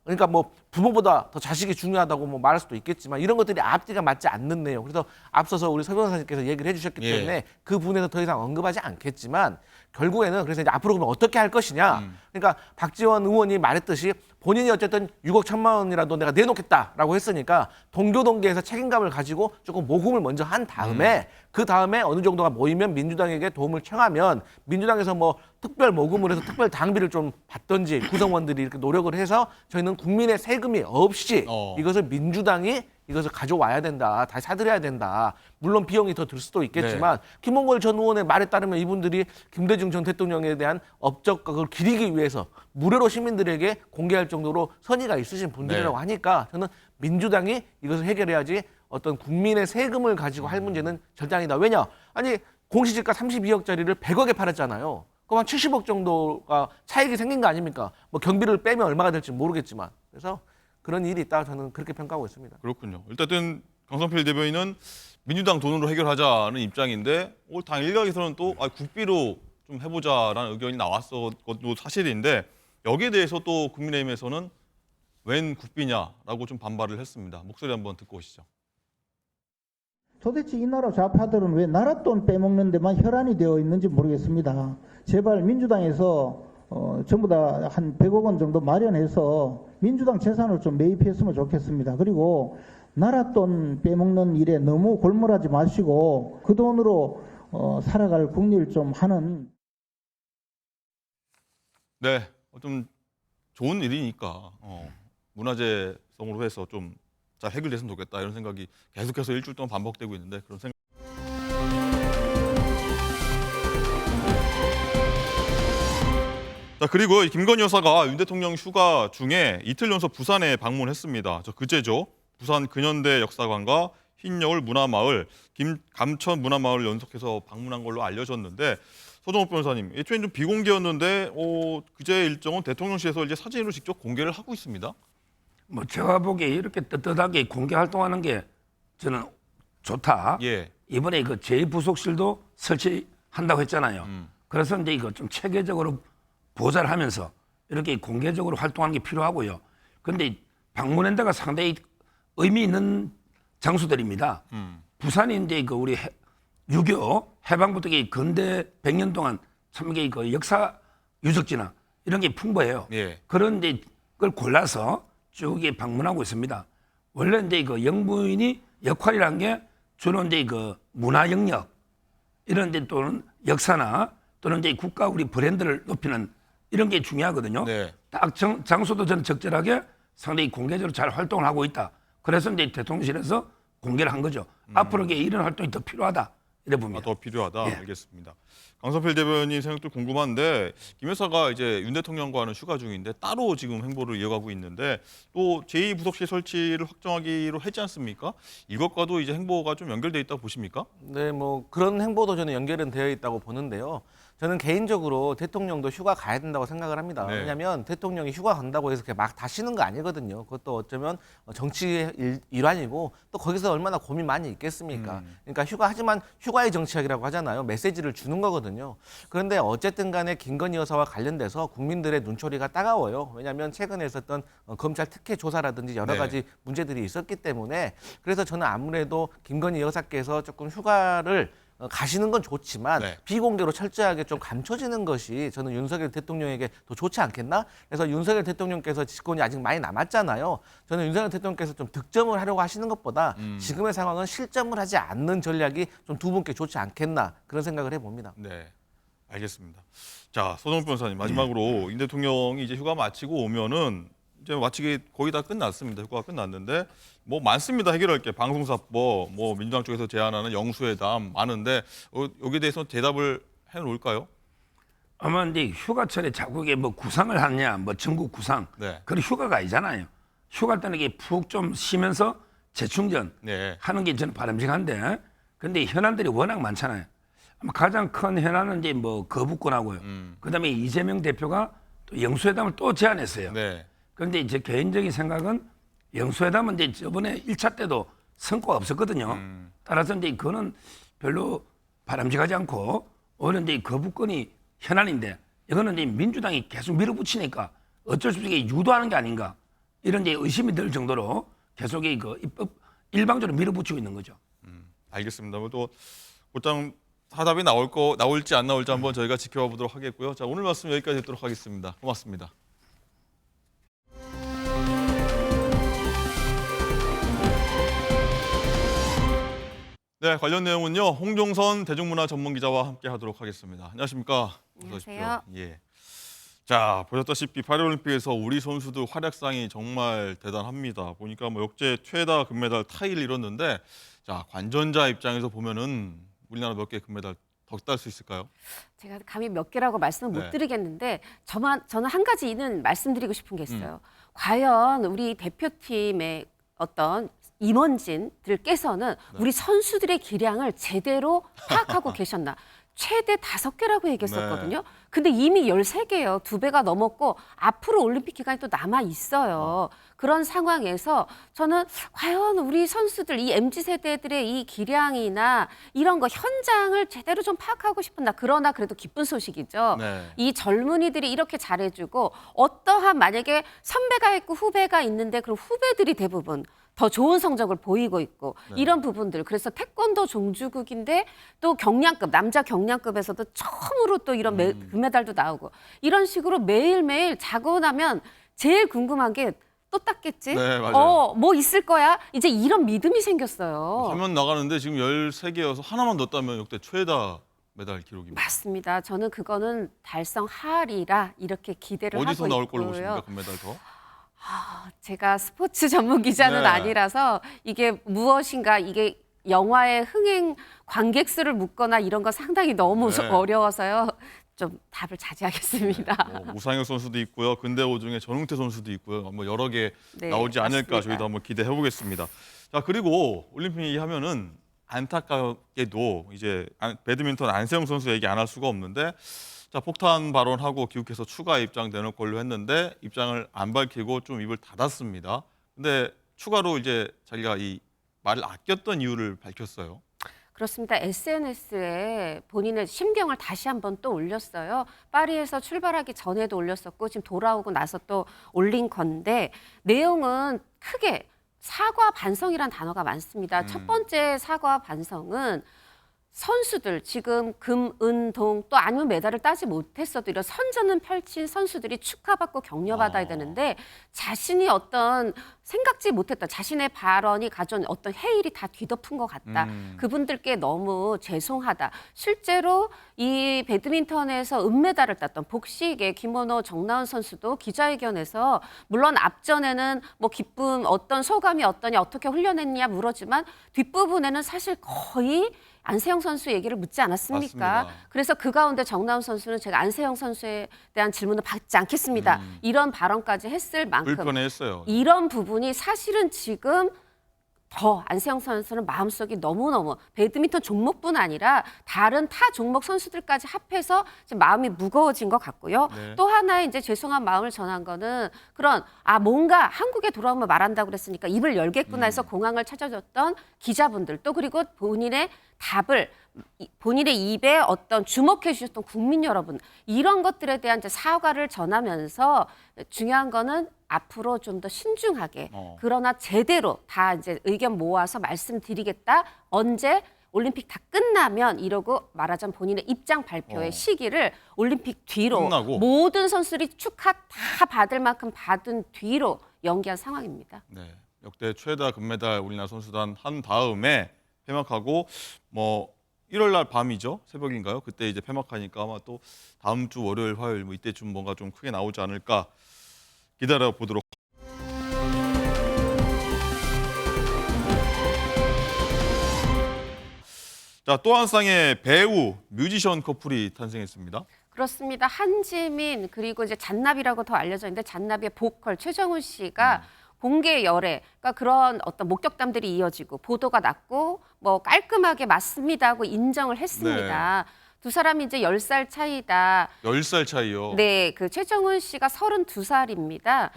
그러니까 뭐 부모보다 더 자식이 중요하다고 뭐 말할 수도 있겠지만 이런 것들이 앞뒤가 맞지 않는 내용. 그래서 앞서서 우리 서 변호사님께서 얘기를 해주셨기 때문에 그 부분에서 더 이상 언급하지 않겠지만 결국에는 그래서 이제 앞으로 그러면 어떻게 할 것이냐. 그러니까 박지원 의원이 말했듯이 본인이 어쨌든 6억 1천만 원이라도 내가 내놓겠다라고 했으니까 동교동계에서 책임감을 가지고 조금 모금을 먼저 한 다음에 그 다음에 어느 정도가 모이면 민주당에게 도움을 청하면 민주당에서 뭐 특별 모금을 해서 특별 당비를 좀 받든지 구성원들이 이렇게 노력을 해서 저희는 국민의 세금이 없이 이것을 민주당이 이것을 가져와야 된다. 다시 사들여야 된다. 물론 비용이 더 들 수도 있겠지만 김홍걸 전 의원의 말에 따르면 이분들이 김대중 전 대통령에 대한 업적과 그걸 기리기 위해서 무료로 시민들에게 공개할 정도로 선의가 있으신 분들이라고 하니까 저는 민주당이 이것을 해결해야지 어떤 국민의 세금을 가지고 할 문제는 절대 아니다. 왜냐? 아니 공시지가 32억짜리를 100억에 팔았잖아요. 그럼 한 70억 정도가 차익이 생긴 거 아닙니까? 뭐 경비를 빼면 얼마가 될지 모르겠지만 그래서 그런 일이 있다 저는 그렇게 평가하고 있습니다. 그렇군요. 일단은 강성필 대변인은 민주당 돈으로 해결하자는 입장인데 오늘 당 일각에서는 또 국비로 좀 해보자라는 의견이 나왔었던 것도 사실인데 여기에 대해서 또 국민의힘에서는 웬 국비냐라고 좀 반발을 했습니다. 목소리 한번 듣고 오시죠. 도대체 이 나라 좌파들은 왜 나라 돈 빼먹는 데만 혈안이 되어 있는지 모르겠습니다. 제발 민주당에서 전부 다 한 100억 원 정도 마련해서 민주당 재산을 좀 매입했으면 좋겠습니다. 그리고 나라 돈 빼먹는 일에 너무 골몰하지 마시고 그 돈으로 살아갈 국리를 좀 하는. 네, 좀 좋은 일이니까 문화재성으로 해서 좀 잘 해결됐으면 좋겠다 이런 생각이 계속해서 일주일 동안 반복되고 있는데 그런 생각. 자, 그리고 김건희 여사가 윤 대통령 휴가 중에 이틀 연속 부산에 방문했습니다. 그제죠. 부산 근현대 역사관과 흰여울 문화마을, 감천 문화마을 연속해서 방문한 걸로 알려졌는데 서정욱 변호사님, 애초에는 좀 비공개였는데 그제 일정은 대통령실에서 이제 사진으로 직접 공개를 하고 있습니다. 뭐 제가 보기에 이렇게 떳떳하게 공개 활동하는 게 저는 좋다. 이번에 그 제2부속실도 설치한다고 했잖아요. 그래서 이제 이거 좀 체계적으로 보좌를 하면서 이렇게 공개적으로 활동하는 게 필요하고요. 그런데 방문한 데가 상당히 의미 있는 장소들입니다. 부산이 이제 그 우리 6.25 해방부터 근대 100년 동안 참 이게 그 역사 유적지나 이런 게 풍부해요. 그런 이제 걸 골라서 쭉 방문하고 있습니다. 원래 이제 그 영부인이 역할이란 게 주로 이제 그 문화 영역 이런 데 또는 역사나 또는 이제 국가 우리 브랜드를 높이는 이런 게 중요하거든요. 딱 장소도 저는 적절하게 상당히 공개적으로 잘 활동을 하고 있다. 그래서 이제 대통령실에서 공개를 한 거죠. 앞으로 이런 활동이 더 필요하다. 이래 봅니다. 더 필요하다. 알겠습니다. 강성필 대변인 생각도 궁금한데 김 여사가 이제 윤 대통령과는 휴가 중인데 따로 지금 행보를 이어가고 있는데 또 제2부속실 설치를 확정하기로 했지 않습니까? 이것과도 이제 행보가 좀 연결돼 있다고 보십니까? 네, 뭐 그런 행보도 저는 연결은 되어 있다고 보는데요. 저는 개인적으로 대통령도 휴가 가야 된다고 생각을 합니다. 왜냐하면 대통령이 휴가 간다고 해서 막 다 쉬는 거 아니거든요. 그것도 어쩌면 정치의 일환이고 또 거기서 얼마나 고민 많이 있겠습니까? 그러니까 하지만 휴가의 정치학이라고 하잖아요. 메시지를 주는 거거든요. 그런데 어쨌든 간에 김건희 여사와 관련돼서 국민들의 눈초리가 따가워요. 왜냐하면 최근에 있었던 검찰 특혜 조사라든지 여러 가지 문제들이 있었기 때문에 그래서 저는 아무래도 김건희 여사께서 조금 휴가를 가시는 건 좋지만 비공개로 철저하게 좀 감춰지는 것이 저는 윤석열 대통령에게 더 좋지 않겠나? 그래서 윤석열 대통령께서 집권이 아직 많이 남았잖아요. 저는 윤석열 대통령께서 좀 득점을 하려고 하시는 것보다 지금의 상황은 실점을 하지 않는 전략이 좀 두 분께 좋지 않겠나 그런 생각을 해봅니다. 네, 알겠습니다. 자, 서정욱 변호사님 마지막으로 윤 대통령이 이제 휴가 마치고 오면은 이제 마치기 거의 다 끝났습니다. 휴가가 끝났는데 뭐 많습니다. 해결할 게 방송사법, 뭐 민주당 쪽에서 제안하는 영수회담 많은데 여기에 대해서 대답을 해놓을까요? 아마 근데 휴가철에 자꾸 이게 뭐 구상을 하냐, 뭐 전국 구상, 네. 그런 휴가가 아니잖아요. 휴가 때는 이게 푹 좀 쉬면서 재충전 네. 하는 게 저는 바람직한데, 근데 현안들이 워낙 많잖아요. 아마 가장 큰 현안은 이제 뭐 거부권하고요. 그다음에 이재명 대표가 또 영수회담을 또 제안했어요. 네. 그런데 제 개인적인 생각은 영수회담은 이제 저번에 1차 때도 성과가 없었거든요. 따라서 이제 그거는 별로 바람직하지 않고 오히려 이제 거부권이 현안인데 이거는 이제 민주당이 계속 밀어붙이니까 어쩔 수 없이 유도하는 게 아닌가 이런 이제 의심이 들 정도로 계속 그 입법 일방적으로 밀어붙이고 있는 거죠. 알겠습니다. 또 곧장 사답이 나올지 안 나올지 한번 저희가 지켜봐 보도록 하겠고요. 자, 오늘 말씀 여기까지 듣도록 하겠습니다. 고맙습니다. 네, 관련 내용은요. 홍종선 대중문화 전문기자와 함께 하도록 하겠습니다. 안녕하십니까? 안녕하세요. 예. 자, 보셨다시피 파리올림픽에서 우리 선수들 활약상이 정말 대단합니다. 보니까 뭐 역대 최다 금메달 타이를 이뤘는데, 자, 관전자 입장에서 보면은 우리나라 몇 개 금메달 더 딸 수 있을까요? 제가 감히 몇 개라고 말씀을 네. 못 드리겠는데 저는 한 가지는 말씀드리고 싶은 게 있어요. 과연 우리 대표팀의 어떤 임원진들께서는 우리 선수들의 기량을 제대로 파악하고 계셨나? 최대 5개라고 얘기했었거든요. 근데 이미 13개예요. 2배가 넘었고 앞으로 올림픽 기간이 또 남아 있어요. 그런 상황에서 저는 과연 우리 선수들, 이 MZ세대들의 이 기량이나 이런 거 현장을 제대로 좀 파악하고 싶은다. 그러나 그래도 기쁜 소식이죠. 네. 이 젊은이들이 이렇게 잘해주고 어떠한 만약에 선배가 있고 후배가 있는데 그럼 후배들이 대부분 더 좋은 성적을 보이고 있고 이런 부분들. 그래서 태권도 종주국인데 또 경량급, 남자 경량급에서도 처음으로 또 이런 금메달도 나오고 이런 식으로 매일매일 자고 나면 제일 궁금한 게 또 땄겠지? 네, 맞아요. 뭐 있을 거야? 이제 이런 믿음이 생겼어요. 화면 나가는데 지금 13개여서 하나만 더 따면 역대 최다 메달 기록입니다. 맞습니다. 저는 그거는 달성하리라 이렇게 기대를 하고 어디서 나올 있고요. 걸로 보십니까, 금메달 더? 제가 스포츠 전문 기자는 네. 아니라서 이게 무엇인가 이게 영화의 흥행 관객 수를 묻거나 이런 거 상당히 너무 네. 어려워서요. 좀 답을 자제하겠습니다. 뭐 우상혁 선수도 있고요. 근대호 중에 전웅태 선수도 있고요. 뭐 여러 개 네, 나오지 않을까 맞습니다. 저희도 한번 기대해 보겠습니다. 자, 그리고 올림픽 얘기하면은 안타깝게도 이제 배드민턴 안세영 선수 얘기 안 할 수가 없는데, 자, 폭탄 발언하고 귀국해서 추가 입장 내놓을 걸로 했는데 입장을 안 밝히고 좀 입을 닫았습니다. 근데 추가로 이제 자기가 이 말을 아꼈던 이유를 밝혔어요. 그렇습니다. SNS에 본인의 심경을 다시 한번 또 올렸어요. 파리에서 출발하기 전에도 올렸었고 지금 돌아오고 나서 또 올린 건데 내용은 크게 사과 반성이란 단어가 많습니다. 첫 번째 사과 반성은 선수들 지금 금, 은, 동 또 아니면 메달을 따지 못했어도 이런 선전을 펼친 선수들이 축하받고 격려받아야 되는데 자신이 어떤 생각지 못했던 자신의 발언이 가져온 어떤 해일이 다 뒤덮은 것 같다. 그분들께 너무 죄송하다. 실제로 이 배드민턴에서 은메달을 땄던 복식의 김원호, 정나은 선수도 기자회견에서 물론 앞전에는 뭐 기쁨, 어떤 소감이 어떠냐, 어떻게 훈련했냐 물었지만 뒷부분에는 사실 거의 안세영 선수 얘기를 묻지 않았습니까? 맞습니다. 그래서 그 가운데 정나은 선수는 제가 안세영 선수에 대한 질문을 받지 않겠습니다. 이런 발언까지 했을 만큼 불편해했어요. 이런 부분이 사실은 지금 더 안세영 선수는 마음속이 너무너무 배드민턴 종목뿐 아니라 다른 타 종목 선수들까지 합해서 지금 마음이 무거워진 것 같고요. 네. 또 하나의 이제 죄송한 마음을 전한 거는 그런 뭔가 한국에 돌아오면 말한다고 그랬으니까 입을 열겠구나 해서 공항을 찾아줬던 기자분들 또 그리고 본인의 답을 본인의 입에 어떤 주목해 주셨던 국민 여러분 이런 것들에 대한 이제 사과를 전하면서 중요한 거는 앞으로 좀 더 신중하게 그러나 제대로 다 이제 의견 모아서 말씀드리겠다. 언제 올림픽 다 끝나면 이러고 말하자면 본인의 입장 발표의 시기를 올림픽 뒤로 끝나고. 모든 선수들이 축하 다 받을 만큼 받은 뒤로 연기한 상황입니다. 네, 역대 최다 금메달 우리나라 선수단 한 다음에 폐막하고 뭐 1월 날 밤이죠. 새벽인가요? 그때 이제 폐막하니까 아마 또 다음 주 월요일, 화요일 뭐 이때쯤 뭔가 좀 크게 나오지 않을까 기다려 보도록. 자, 또 한 쌍의 배우, 뮤지션 커플이 탄생했습니다. 그렇습니다. 한지민 그리고 이제 잔나비라고 더 알려져 있는데 잔나비의 보컬 최정훈 씨가 공개 열애, 그러니까 그런 어떤 목격담들이 이어지고 보도가 났고 뭐 깔끔하게 맞습니다 하고 인정을 했습니다. 두 사람이 이제 10살 차이다. 10살 차이요. 네, 그 최정훈 씨가 32살입니다.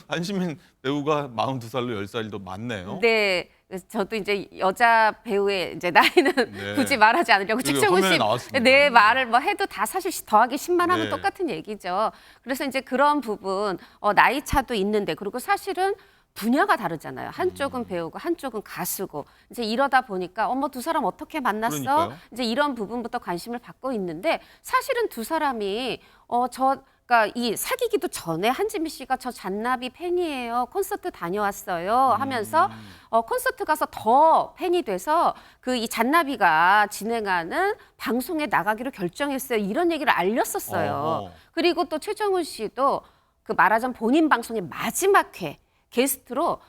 한지민 배우가 42살로 10살도 많네요. 네. 그래서 저도 이제 여자 배우의 이제 나이는 네. 굳이 말하지 않으려고 그리고 최정훈 화면에 씨 나왔습니다. 네 말을 뭐 해도 다 사실 더하기 10만 하면 네. 똑같은 얘기죠. 그래서 이제 그런 부분 나이 차도 있는데 그리고 사실은 분야가 다르잖아요. 한쪽은 배우고 한쪽은 가수고 이제 이러다 보니까 어머 두 사람 어떻게 만났어? 그러니까요. 이제 이런 부분부터 관심을 받고 있는데 사실은 두 사람이 그러니까 이 사귀기도 전에 한지민 씨가 저 잔나비 팬이에요. 콘서트 다녀왔어요. 하면서 콘서트 가서 더 팬이 돼서 그 이 잔나비가 진행하는 방송에 나가기로 결정했어요. 이런 얘기를 알렸었어요. 어허. 그리고 또 최정훈 씨도 그 말하자면 본인 방송의 마지막 회 게스트로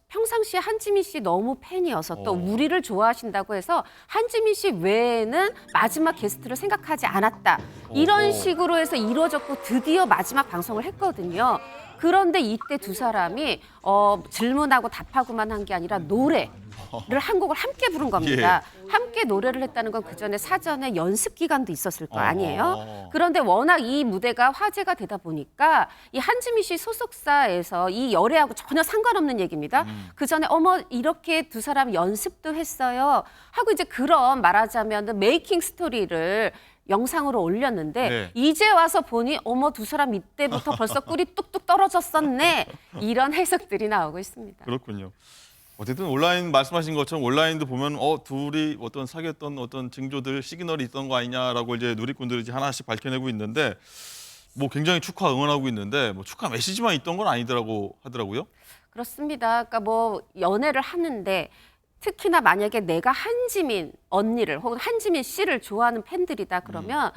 평상시에 한지민 씨 너무 팬이어서 또 우리를 좋아하신다고 해서 한지민 씨 외에는 마지막 게스트를 생각하지 않았다. 이런 식으로 해서 이루어졌고 드디어 마지막 방송을 했거든요. 그런데 이때 두 사람이 질문하고 답하고만 한 게 아니라 노래를 한 곡을 함께 부른 겁니다. 함께 노래를 했다는 건 그전에 사전에 연습 기간도 있었을 거 아니에요. 그런데 워낙 이 무대가 화제가 되다 보니까 이 한지민 씨 소속사에서 이 열애하고 전혀 상관없는 얘기입니다. 그전에 어머 이렇게 두 사람 연습도 했어요 하고 이제 그런 말하자면 메이킹 스토리를 영상으로 올렸는데 네. 이제 와서 보니 어머 두 사람 이때부터 벌써 꿀이 뚝뚝 떨어졌었네. 이런 해석들이 나오고 있습니다. 그렇군요. 어쨌든 온라인 말씀하신 것처럼 온라인도 보면 둘이 어떤 사귀었던 어떤 징조들, 시그널이 있던 거 아니냐라고 이제 누리꾼들이 이제 하나씩 밝혀내고 있는데 뭐 굉장히 축하 응원하고 있는데 뭐 축하 메시지만 있던 건 아니더라고 하더라고요. 그렇습니다. 그러니까 뭐 연애를 하는데 특히나 만약에 내가 한지민 언니를 혹은 한지민 씨를 좋아하는 팬들이다 그러면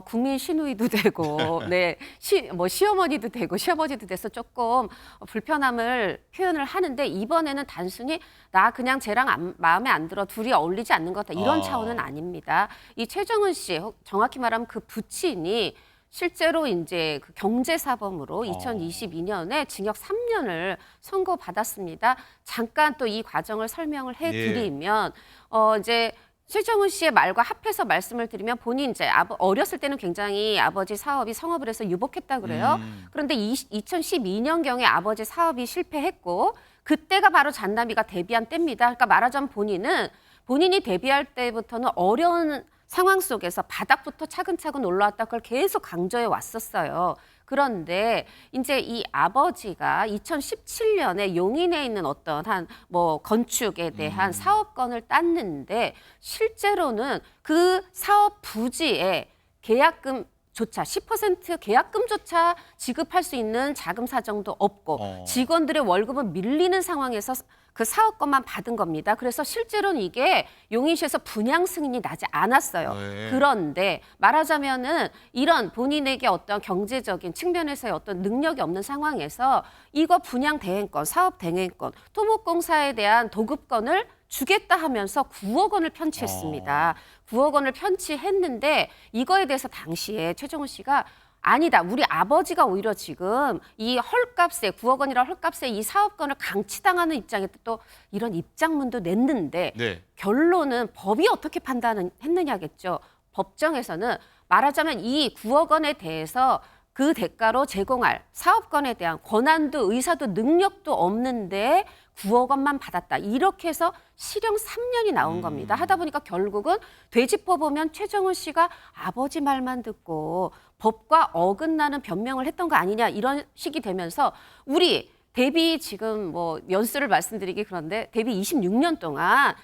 국민 신우이도 되고 네, 시어머니도 되고 시아버지도 돼서 조금 불편함을 표현을 하는데 이번에는 단순히 나 그냥 쟤랑 마음에 안 들어 둘이 어울리지 않는 것 같다 이런 차원은 아닙니다. 이 최정훈 씨 정확히 말하면 그 부친이 실제로 이제 그 경제사범으로 2022년에 징역 3년을 선고받았습니다. 잠깐 또 이 과정을 설명을 해드리면 이제 최정훈 씨의 말과 합해서 말씀을 드리면 본인 이제 어렸을 때는 굉장히 아버지 사업이 성업을 해서 유복했다 그래요. 그런데 2012년경에 아버지 사업이 실패했고 그때가 바로 잔나비가 데뷔한 때입니다. 그러니까 말하자면 본인이 데뷔할 때부터는 어려운 상황 속에서 바닥부터 차근차근 올라왔다 그걸 계속 강조해 왔었어요. 그런데 이제 이 아버지가 2017년에 용인에 있는 어떤 건축에 대한 사업권을 땄는데 실제로는 그 사업 부지에 계약금조차 10% 계약금조차 지급할 수 있는 자금 사정도 없고 직원들의 월급은 밀리는 상황에서 그 사업권만 받은 겁니다. 그래서 실제로는 이게 용인시에서 분양 승인이 나지 않았어요. 그런데 말하자면은 이런 본인에게 어떤 경제적인 측면에서의 어떤 능력이 없는 상황에서 이거 분양 대행권, 사업 대행권, 토목공사에 대한 도급권을 주겠다 하면서 9억 원을 편취했습니다. 9억 원을 편취했는데 이거에 대해서 당시에 최정훈 씨가 아니다. 우리 아버지가 오히려 지금 이 헐값에 9억 원이라는 헐값에 이 사업권을 강취당하는 입장에 또 이런 입장문도 냈는데 결론은 법이 어떻게 판단했느냐겠죠. 법정에서는 말하자면 이 9억 원에 대해서 그 대가로 제공할 사업권에 대한 권한도 의사도 능력도 없는데 9억 원만 받았다. 이렇게 해서 실형 3년이 나온 겁니다. 하다 보니까 결국은 되짚어보면 최정훈 씨가 아버지 말만 듣고 법과 어긋나는 변명을 했던 거 아니냐 이런 식이 되면서 우리 데뷔 지금 뭐 연수를 말씀드리기 그런데 데뷔 26년 동안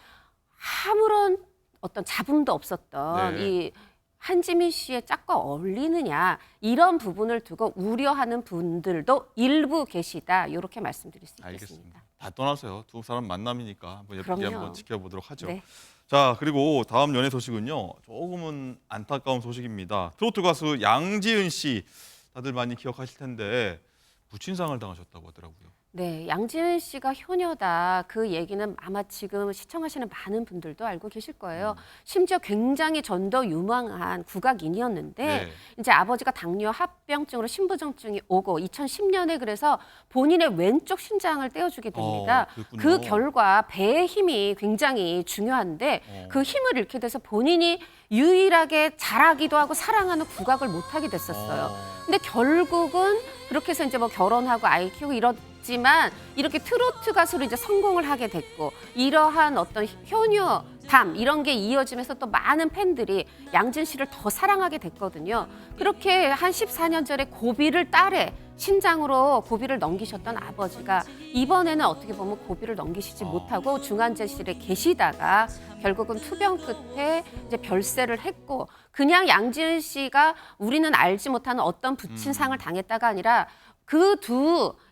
아무런 어떤 잡음도 없었던 이 한지민 씨의 짝과 어울리느냐 이런 부분을 두고 우려하는 분들도 일부 계시다 이렇게 말씀드릴 수 있겠습니다. 다 떠나서요. 두 사람 만남이니까 한번 예쁘게 그럼요. 한번 지켜보도록 하죠. 네. 자, 그리고 다음 연예 소식은요. 조금은 안타까운 소식입니다. 트로트 가수 양지은 씨 다들 많이 기억하실 텐데 부친상을 당하셨다고 하더라고요. 네, 양지은 씨가 효녀다. 그 얘기는 아마 지금 시청하시는 많은 분들도 알고 계실 거예요. 심지어 굉장히 전도 유망한 국악인이었는데 네. 이제 아버지가 당뇨 합병증으로 신부전증이 오고 2010년에 그래서 본인의 왼쪽 신장을 떼어주게 됩니다. 그랬군요. 그 결과 배의 힘이 굉장히 중요한데 그 힘을 잃게 돼서 본인이 유일하게 잘하기도 하고 사랑하는 국악을 못하게 됐었어요. 근데 결국은 그렇게 해서 이제 뭐 결혼하고 아이 키우고 이렇지만 이렇게 트로트 가수로 이제 성공을 하게 됐고 이러한 어떤 효녀담 이런 게 이어지면서 또 많은 팬들이 양진 씨를 더 사랑하게 됐거든요. 그렇게 한 14년 전에 고비를 딸의 신장으로 고비를 넘기셨던 아버지가 이번에는 어떻게 보면 고비를 넘기시지 못하고 중환자실에 계시다가 결국은 투병 끝에 이제 별세를 했고 그냥 양지은 씨가 우리는 알지 못하는 어떤 부친상을 당했다가 아니라 그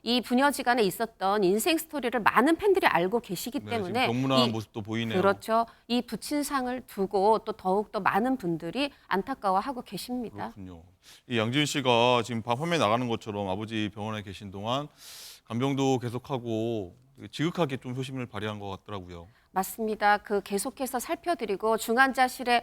이 부녀지간에 있었던 인생 스토리를 많은 팬들이 알고 계시기 네, 때문에 지금 경문한 모습도 보이네요. 그렇죠. 이 부친상을 두고 또 더욱 더 많은 분들이 안타까워하고 계십니다. 그렇군요. 이 양지은 씨가 지금 화면에 나가는 것처럼 아버지 병원에 계신 동안 간병도 계속하고 되게 지극하게 좀 효심을 발휘한 것 같더라고요. 맞습니다. 그 계속해서 살펴드리고 중환자실에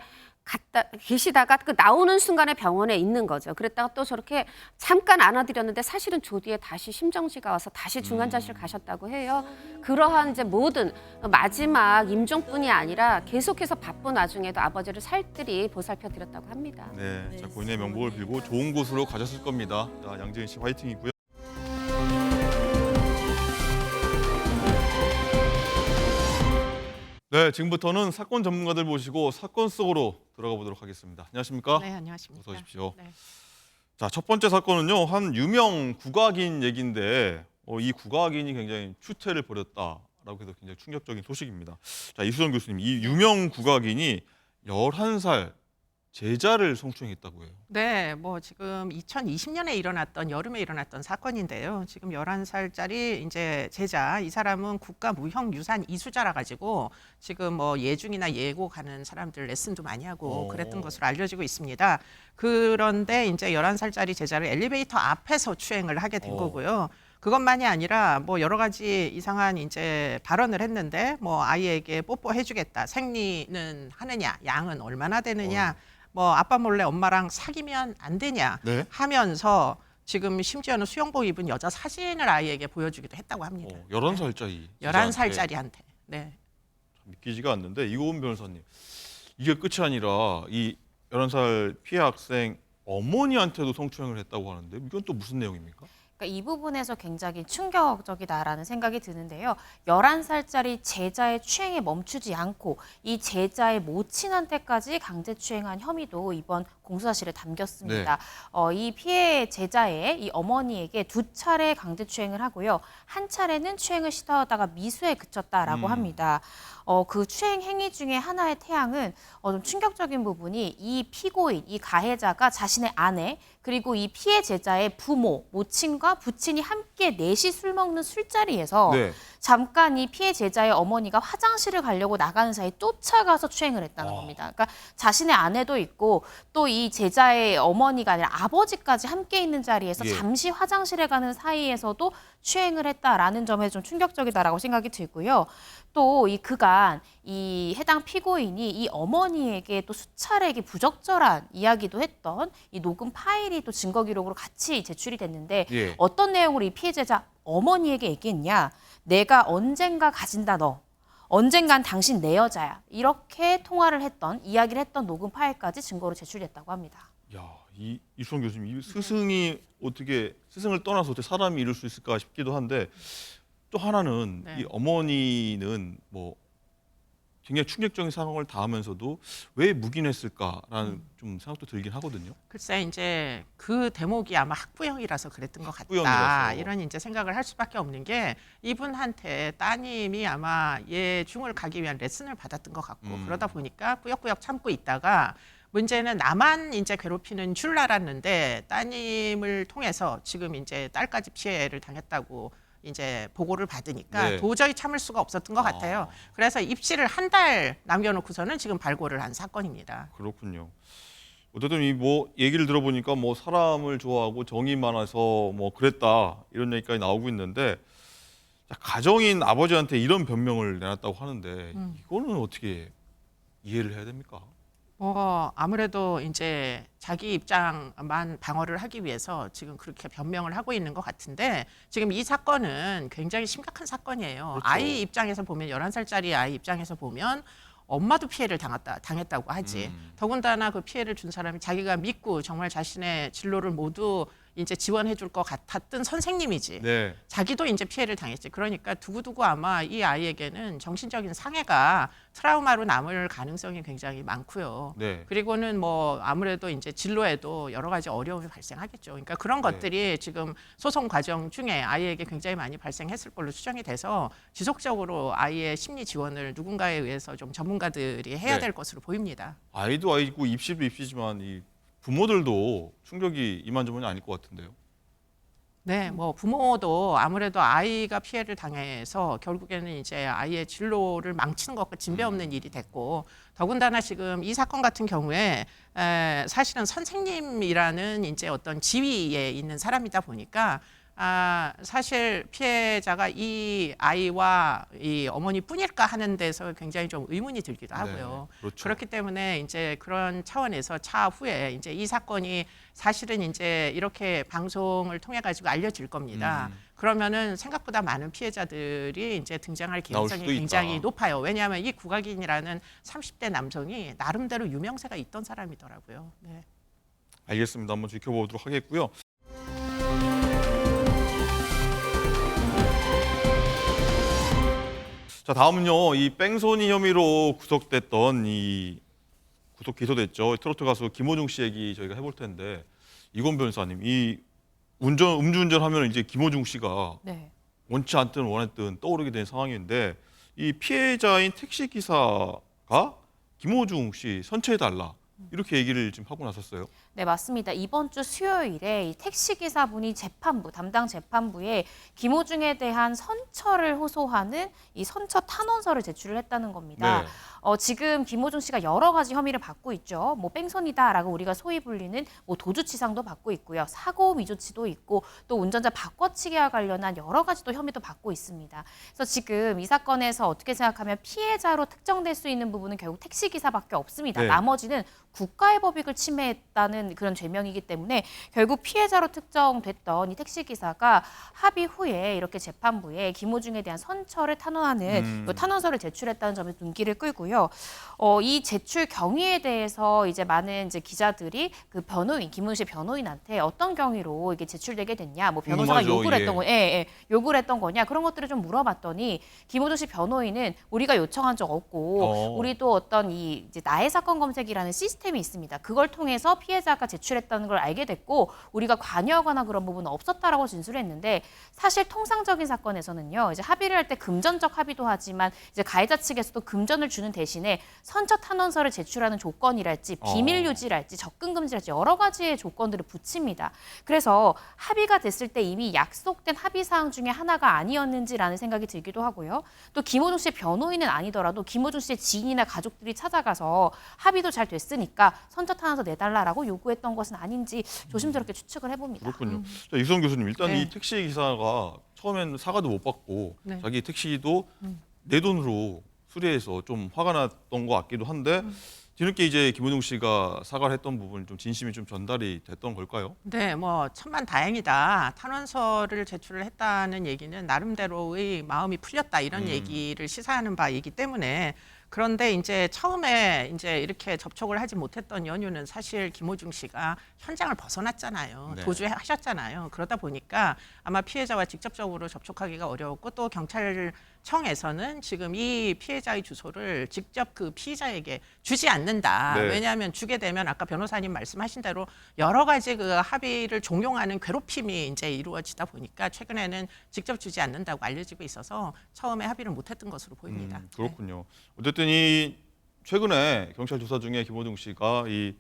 계시다가 그 나오는 순간에 병원에 있는 거죠. 그랬다가 또 저렇게 잠깐 안아드렸는데 사실은 조디에 다시 심정지가 와서 다시 중환자실 가셨다고 해요. 그러한 이제 모든 마지막 임종뿐이 아니라 계속해서 바쁜 와중에도 아버지를 살뜰히 보살펴드렸다고 합니다. 네, 자 본인의 명복을 빌고 좋은 곳으로 가셨을 겁니다. 자 양지은 씨 화이팅이고요. 네, 지금부터는 사건 전문가들 모시고 사건 속으로 들어가 보도록 하겠습니다. 안녕하십니까? 네, 안녕하십니까. 어서 오십시오. 네. 자, 첫 번째 사건은요. 한 유명 국악인 얘기인데 이 국악인이 굉장히 추태를 벌였다라고 해서 굉장히 충격적인 소식입니다. 자, 이수정 교수님, 이 유명 국악인이 11살 제자를 성추행했다고 해요. 네, 뭐 지금 2020년에 여름에 일어났던 사건인데요. 지금 11살짜리 이제 제자, 이 사람은 국가무형유산 이수자라 가지고 지금 뭐 예중이나 예고 가는 사람들 레슨도 많이 하고 그랬던 것으로 알려지고 있습니다. 그런데 이제 11살짜리 제자를 엘리베이터 앞에서 추행을 하게 된 거고요. 그것만이 아니라 뭐 여러 가지 이상한 이제 발언을 했는데 뭐 아이에게 뽀뽀해주겠다, 생리는 하느냐, 양은 얼마나 되느냐, 뭐 아빠 몰래 엄마랑 사귀면 안 되냐 네? 하면서 지금 심지어는 수영복 입은 여자 사진을 아이에게 보여주기도 했다고 합니다. 11살짜리. 11살짜리한테. 네. 믿기지가 않는데 이고은 변호사님, 이게 끝이 아니라 이 11살 피해 학생 어머니한테도 성추행을 했다고 하는데 이건 또 무슨 내용입니까? 그러니까 이 부분에서 굉장히 충격적이다라는 생각이 드는데요. 11살짜리 제자의 추행에 멈추지 않고 이 제자의 모친한테까지 강제추행한 혐의도 이번 공수사실에 담겼습니다. 이 피해 제자의 이 어머니에게 2차례 강제추행을 하고요. 한 차례는 추행을 시도하다가 미수에 그쳤다라고 합니다. 그 추행 행위 중에 하나의 태양은 좀 충격적인 부분이 이 피고인, 이 가해자가 자신의 아내 그리고 이 피해 제자의 부모, 모친과 부친이 함께 넷이 술 먹는 술자리에서 잠깐 이 피해 제자의 어머니가 화장실을 가려고 나가는 사이 쫓아가서 추행을 했다는 겁니다. 그러니까 자신의 아내도 있고 또 이 제자의 어머니가 아니라 아버지까지 함께 있는 자리에서 잠시 화장실에 가는 사이에서도 추행을 했다라는 점에 좀 충격적이다라고 생각이 들고요. 또 이 그간 이 해당 피고인이 이 어머니에게 또 수차례 부적절한 이야기도 했던 이 녹음 파일이 또 증거 기록으로 같이 제출이 됐는데 어떤 내용으로 이 피해자 어머니에게 얘기했냐? 내가 언젠가 가진다 너. 언젠간 당신 내 여자야. 이렇게 통화를 했던, 이야기를 했던 녹음 파일까지 증거로 제출됐다고 합니다. 야, 이수정 교수님, 이 스승이 어떻게 스승을 떠나서 어떻게 사람이 이럴 수 있을까 싶기도 한데 또 하나는 이 어머니는 뭐 굉장히 충격적인 상황을 당하면서도 왜 묵인했을까라는 좀 생각도 들긴 하거든요. 글쎄 이제 그 대목이 아마 학부형이라서 그랬던 것 같다. 학부형이라서. 이런 이제 생각을 할 수밖에 없는 게 이분한테 따님이 아마 예중을 가기 위한 레슨을 받았던 것 같고 그러다 보니까 꾸역꾸역 참고 있다가 문제는 나만 이제 괴롭히는 줄 알았는데 따님을 통해서 지금 이제 딸까지 피해를 당했다고 이제 보고를 받으니까 도저히 참을 수가 없었던 것 같아요. 그래서 입시를 한 달 남겨놓고서는 지금 발고를 한 사건입니다. 그렇군요. 어쨌든 이 뭐 얘기를 들어보니까 뭐 사람을 좋아하고 정이 많아서 뭐 그랬다 이런 얘기까지 나오고 있는데 자, 가정인 아버지한테 이런 변명을 내놨다고 하는데 이거는 어떻게 이해를 해야 됩니까? 아무래도 이제 자기 입장만 방어를 하기 위해서 지금 그렇게 변명을 하고 있는 것 같은데 지금 이 사건은 굉장히 심각한 사건이에요. 그렇죠. 아이 입장에서 보면 11살짜리 아이 입장에서 보면 엄마도 피해를 당했다고 하지. 더군다나 그 피해를 준 사람이 자기가 믿고 정말 자신의 진로를 모두 이제 지원해 줄 것 같았던 선생님이지. 네. 자기도 이제 피해를 당했지. 그러니까 두고두고 아마 이 아이에게는 정신적인 상해가 트라우마로 남을 가능성이 굉장히 많고요. 네. 그리고는 뭐 아무래도 이제 진로에도 여러 가지 어려움이 발생하겠죠. 그러니까 그런 것들이 지금 소송 과정 중에 아이에게 굉장히 많이 발생했을 걸로 추정이 돼서 지속적으로 아이의 심리 지원을 누군가에 의해서 좀 전문가들이 해야 네. 될 것으로 보입니다. 아이도 아이고 입시도 입시지만 이 부모들도 충격이 이만저만이 아닐 것 같은데요. 네, 뭐 부모도 아무래도 아이가 피해를 당해서 결국에는 이제 아이의 진로를 망치는 것과 진배 없는 일이 됐고 더군다나 지금 이 사건 같은 경우에 사실은 선생님이라는 이제 어떤 지위에 있는 사람이다 보니까 사실 피해자가 이 아이와 이 어머니뿐일까 하는 데서 굉장히 좀 의문이 들기도 하고요. 네, 그렇죠. 그렇기 때문에 이제 그런 차원에서 차후에 이제 이 사건이 사실은 이제 이렇게 방송을 통해 가지고 알려질 겁니다. 그러면은 생각보다 많은 피해자들이 이제 등장할 나올 가능성이 수도 있다. 굉장히 높아요. 왜냐하면 이 국악인이라는 30대 남성이 나름대로 유명세가 있던 사람이더라고요. 네. 알겠습니다. 한번 지켜보도록 하겠고요. 자, 다음은요. 이 뺑소니 혐의로 구속 기소됐죠. 트로트 가수 김호중 씨 얘기 저희가 해볼 텐데 이건 변호사님, 이 음주운전 하면 이제 김호중 씨가 네. 원치 않든 원했든 떠오르게 된 상황인데 이 피해자인 택시 기사가 김호중 씨 선처해달라 이렇게 얘기를 지금 하고 나섰어요. 네, 맞습니다. 이번 주 수요일에 이 택시기사분이 담당 재판부에 김호중에 대한 선처를 호소하는 이 선처 탄원서를 제출을 했다는 겁니다. 네. 지금 김호중 씨가 여러 가지 혐의를 받고 있죠. 뭐 뺑소니다라고 우리가 소위 불리는 뭐 도주치상도 받고 있고요. 사고 미조치도 있고 또 운전자 바꿔치기와 관련한 여러 가지 또 혐의도 받고 있습니다. 그래서 지금 이 사건에서 어떻게 생각하면 피해자로 특정될 수 있는 부분은 결국 택시기사밖에 없습니다. 네. 나머지는 국가의 법익을 침해했다는 그런 죄명이기 때문에 결국 피해자로 특정됐던 이 택시기사가 합의 후에 이렇게 재판부에 김호중에 대한 선처를 탄원하는 이 탄원서를 제출했다는 점에 눈길을 끌고요. 이 제출 경위에 대해서 이제 많은 이제 기자들이 그 변호인, 김호중 씨 변호인한테 어떤 경위로 이게 제출되게 됐냐, 뭐 변호사가 궁금하죠, 요구를 했던 예. 거, 요구를 했던 거냐 그런 것들을 좀 물어봤더니 김호중 씨 변호인은 우리가 요청한 적 없고 우리도 어떤 이 이제 나의 사건 검색이라는 시스템이 있습니다. 그걸 통해서 피해자가 제출했다는 걸 알게 됐고 우리가 관여하거나 그런 부분은 없었다라고 진술했는데 사실 통상적인 사건에서는요. 이제 합의를 할 때 금전적 합의도 하지만 이제 가해자 측에서도 금전을 주는 대신에 선처 탄원서를 제출하는 조건이랄지 비밀 유지랄지 접근 금지랄지 여러 가지의 조건들을 붙입니다. 그래서 합의가 됐을 때 이미 약속된 합의 사항 중에 하나가 아니었는지라는 생각이 들기도 하고요. 또 김호중 씨의 변호인은 아니더라도 김호중 씨의 지인이나 가족들이 찾아가서 합의도 잘 됐으니까 선처 탄원서 내달라라고 요구했던 것은 아닌지 조심스럽게 추측을 해봅니다. 그렇군요. 자, 이수정 교수님, 일단 네. 이 택시 기사가 처음엔 사과도 못 받고 네. 자기 택시도 내 돈으로 수리해서 좀 화가 났던 것 같기도 한데 뒤늦게 이제 김호중 씨가 사과를 했던 부분 좀 진심이 좀 전달이 됐던 걸까요? 네, 뭐 천만 다행이다. 탄원서를 제출을 했다는 얘기는 나름대로의 마음이 풀렸다 이런 얘기를 시사하는 바이기 때문에 그런데 이제 처음에 이제 이렇게 접촉을 하지 못했던 연유는 사실 김호중 씨가 현장을 벗어났잖아요. 네. 도주하셨잖아요. 그러다 보니까 아마 피해자와 직접적으로 접촉하기가 어려웠고 또 경찰청에서는 지금 이 피해자의 주소를 직접 그 피의자에게 주지 않는다. 네. 왜냐하면 주게 되면 아까 변호사님 말씀하신 대로 여러 가지 그 합의를 종용하는 괴롭힘이 이제 이루어지다 보니까 최근에는 직접 주지 않는다고 알려지고 있어서 처음에 합의를 못했던 것으로 보입니다. 그렇군요. 어쨌든 이 최근에 경찰 조사 중에 김호중 씨가 이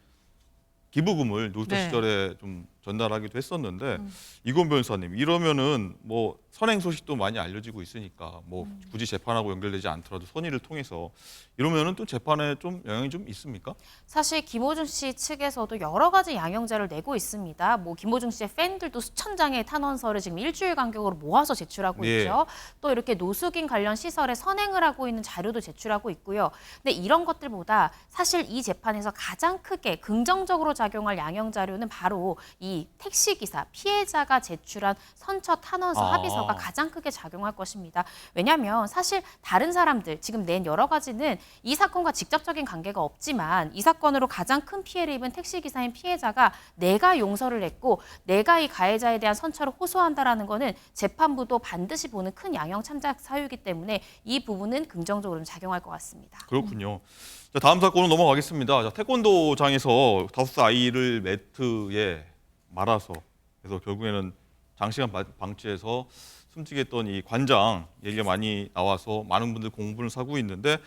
기부금을 노숙자 네. 시절에 좀 전달하기도 했었는데 이건 변호사님 이러면은 뭐 선행 소식도 많이 알려지고 있으니까 뭐 굳이 재판하고 연결되지 않더라도 선의를 통해서 이러면은 또 재판에 좀 영향이 좀 있습니까? 사실 김호중 씨 측에서도 여러 가지 양형자를 내고 있습니다. 뭐 김호중 씨의 팬들도 수천 장의 탄원서를 지금 일주일 간격으로 모아서 제출하고 네. 있죠. 또 이렇게 노숙인 관련 시설에 선행을 하고 있는 자료도 제출하고 있고요. 근데 이런 것들보다 사실 이 재판에서 가장 크게 긍정적으로 작용할 양형 자료는 바로 이 택시기사 피해자가 제출한 선처 탄원서 합의서가 가장 크게 작용할 것입니다. 왜냐하면 사실 다른 사람들 지금 낸 여러 가지는 이 사건과 직접적인 관계가 없지만 이 사건으로 가장 큰 피해를 입은 택시기사인 피해자가 내가 용서를 했고 내가 이 가해자에 대한 선처를 호소한다라는 거는 재판부도 반드시 보는 큰 양형 참작 사유이기 때문에 이 부분은 긍정적으로 작용할 것 같습니다. 그렇군요. 자, 다음 사건으로 넘어가겠습니다. 자, 태권도장에서 5살 아이를 매트에 말아서 그래서 결국에는 장시간 방치해서 숨지게 했던 이 관장 얘기가 많이 나와서 많은 분들 공분을 사고 있는데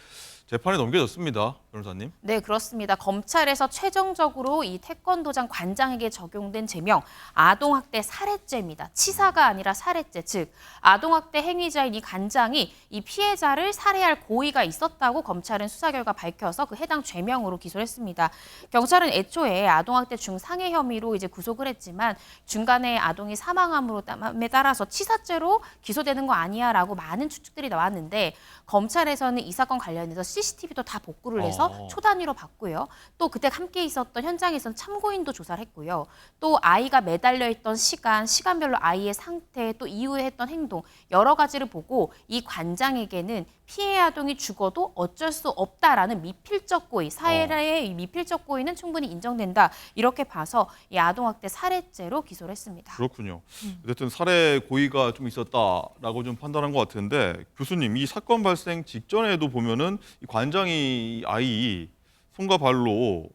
재판에 넘겨졌습니다, 변호사님. 네, 그렇습니다. 검찰에서 최종적으로 이 태권도장 관장에게 적용된 죄명 아동학대 살해죄입니다. 치사가 아니라 살해죄, 즉 아동학대 행위자인 이 관장이 이 피해자를 살해할 고의가 있었다고 검찰은 수사 결과 밝혀서 그 해당 죄명으로 기소를 했습니다. 경찰은 애초에 아동학대 중상해 혐의로 이제 구속을 했지만 중간에 아동이 사망함에 따라서 치사죄로 기소되는 거 아니야라고 많은 추측들이 나왔는데 검찰에서는 이 사건 관련해서 CCTV도 다 복구를 해서 초단위로 봤고요. 또 그때 함께 있었던 현장에서는 참고인도 조사를 했고요. 또 아이가 매달려 있던 시간별로 아이의 상태, 또 이후에 했던 행동 여러 가지를 보고 이 관장에게는 피해 아동이 죽어도 어쩔 수 없다라는 미필적 고의, 사회의 미필적 고의는 충분히 인정된다. 이렇게 봐서 이 아동학대 살해죄로 기소를 했습니다. 그렇군요. 어쨌든 살해 고의가 좀 있었다라고 좀 판단한 것 같은데 교수님 이 사건 발생 직전에도 보면은 이 관장이 아이 손과 발로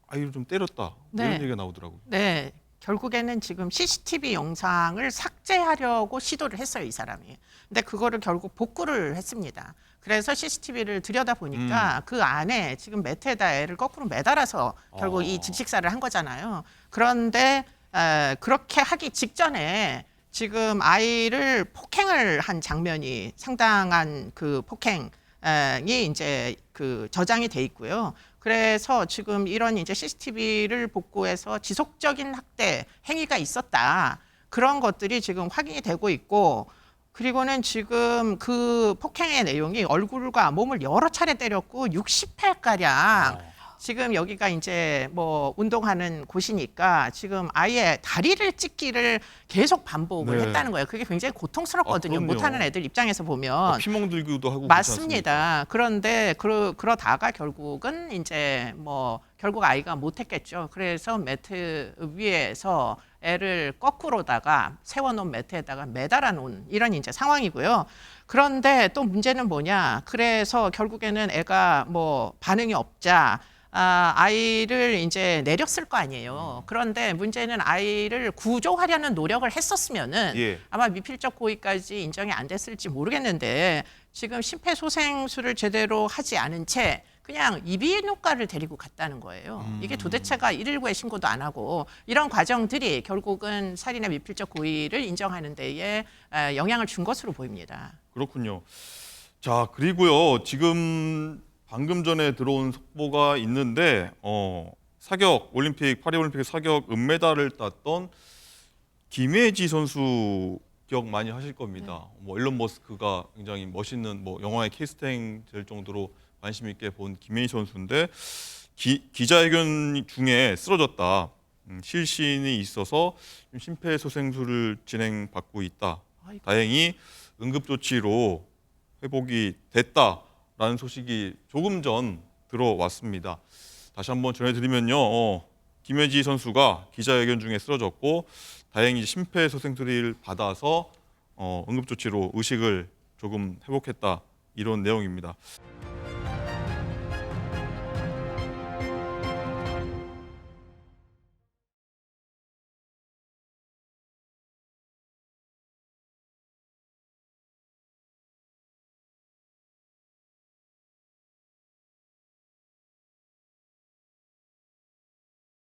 아이를 좀 때렸다 네. 이런 얘기가 나오더라고요. 네. 결국에는 지금 CCTV 영상을 삭제하려고 시도를 했어요, 이 사람이. 근데 그거를 결국 복구를 했습니다. 그래서 CCTV를 들여다보니까 그 안에 지금 매트에다 애를 거꾸로 매달아서 결국 이 직식사를 한 거잖아요. 그런데 그렇게 하기 직전에 지금 아이를 폭행을 한 장면이 상당한 그 폭행이 이제 그 저장이 돼 있고요. 그래서 지금 이런 이제 CCTV를 복구해서 지속적인 학대 행위가 있었다. 그런 것들이 지금 확인이 되고 있고 그리고는 지금 그 폭행의 내용이 얼굴과 몸을 여러 차례 때렸고 60회가량 지금 여기가 이제 뭐 운동하는 곳이니까 지금 아예 다리를 찢기를 계속 반복을 했다는 거예요. 그게 굉장히 고통스럽거든요. 못하는 애들 입장에서 보면. 피멍 들기도 하고 맞습니다. 그런데 그러다가 결국은 이제 뭐 결국 아이가 못했겠죠. 그래서 매트 위에서 애를 거꾸로다가 세워놓은 매트에다가 매달아 놓은 이런 이제 상황이고요. 그런데 또 문제는 뭐냐? 그래서 결국에는 애가 뭐 반응이 없자. 아이를 이제 내렸을 거 아니에요. 그런데 문제는 아이를 구조하려는 노력을 했었으면은 아마 미필적 고의까지 인정이 안 됐을지 모르겠는데 지금 심폐소생술을 제대로 하지 않은 채 그냥 이비인후과를 데리고 갔다는 거예요. 이게 도대체가 119에 신고도 안 하고 이런 과정들이 결국은 살인의 미필적 고의를 인정하는 데에 영향을 준 것으로 보입니다. 그렇군요. 자, 그리고요. 지금 방금 전에 들어온 속보가 있는데 사격 올림픽 파리올림픽 사격 은메달을 땄던 김혜지 선수 기억 많이 하실 겁니다. 뭐 일론 머스크가 굉장히 멋있는 뭐 영화의 캐스팅 될 정도로 관심 있게 본 김혜지 선수인데 기자회견 중에 쓰러졌다. 실신이 있어서 심폐소생술을 진행받고 있다. 다행히 응급조치로 회복이 됐다. 라는 소식이 조금 전 들어왔습니다. 다시 한번 전해드리면요. 김혜지 선수가 기자회견 중에 쓰러졌고 다행히 심폐소생술을 받아서 응급조치로 의식을 조금 회복했다. 이런 내용입니다.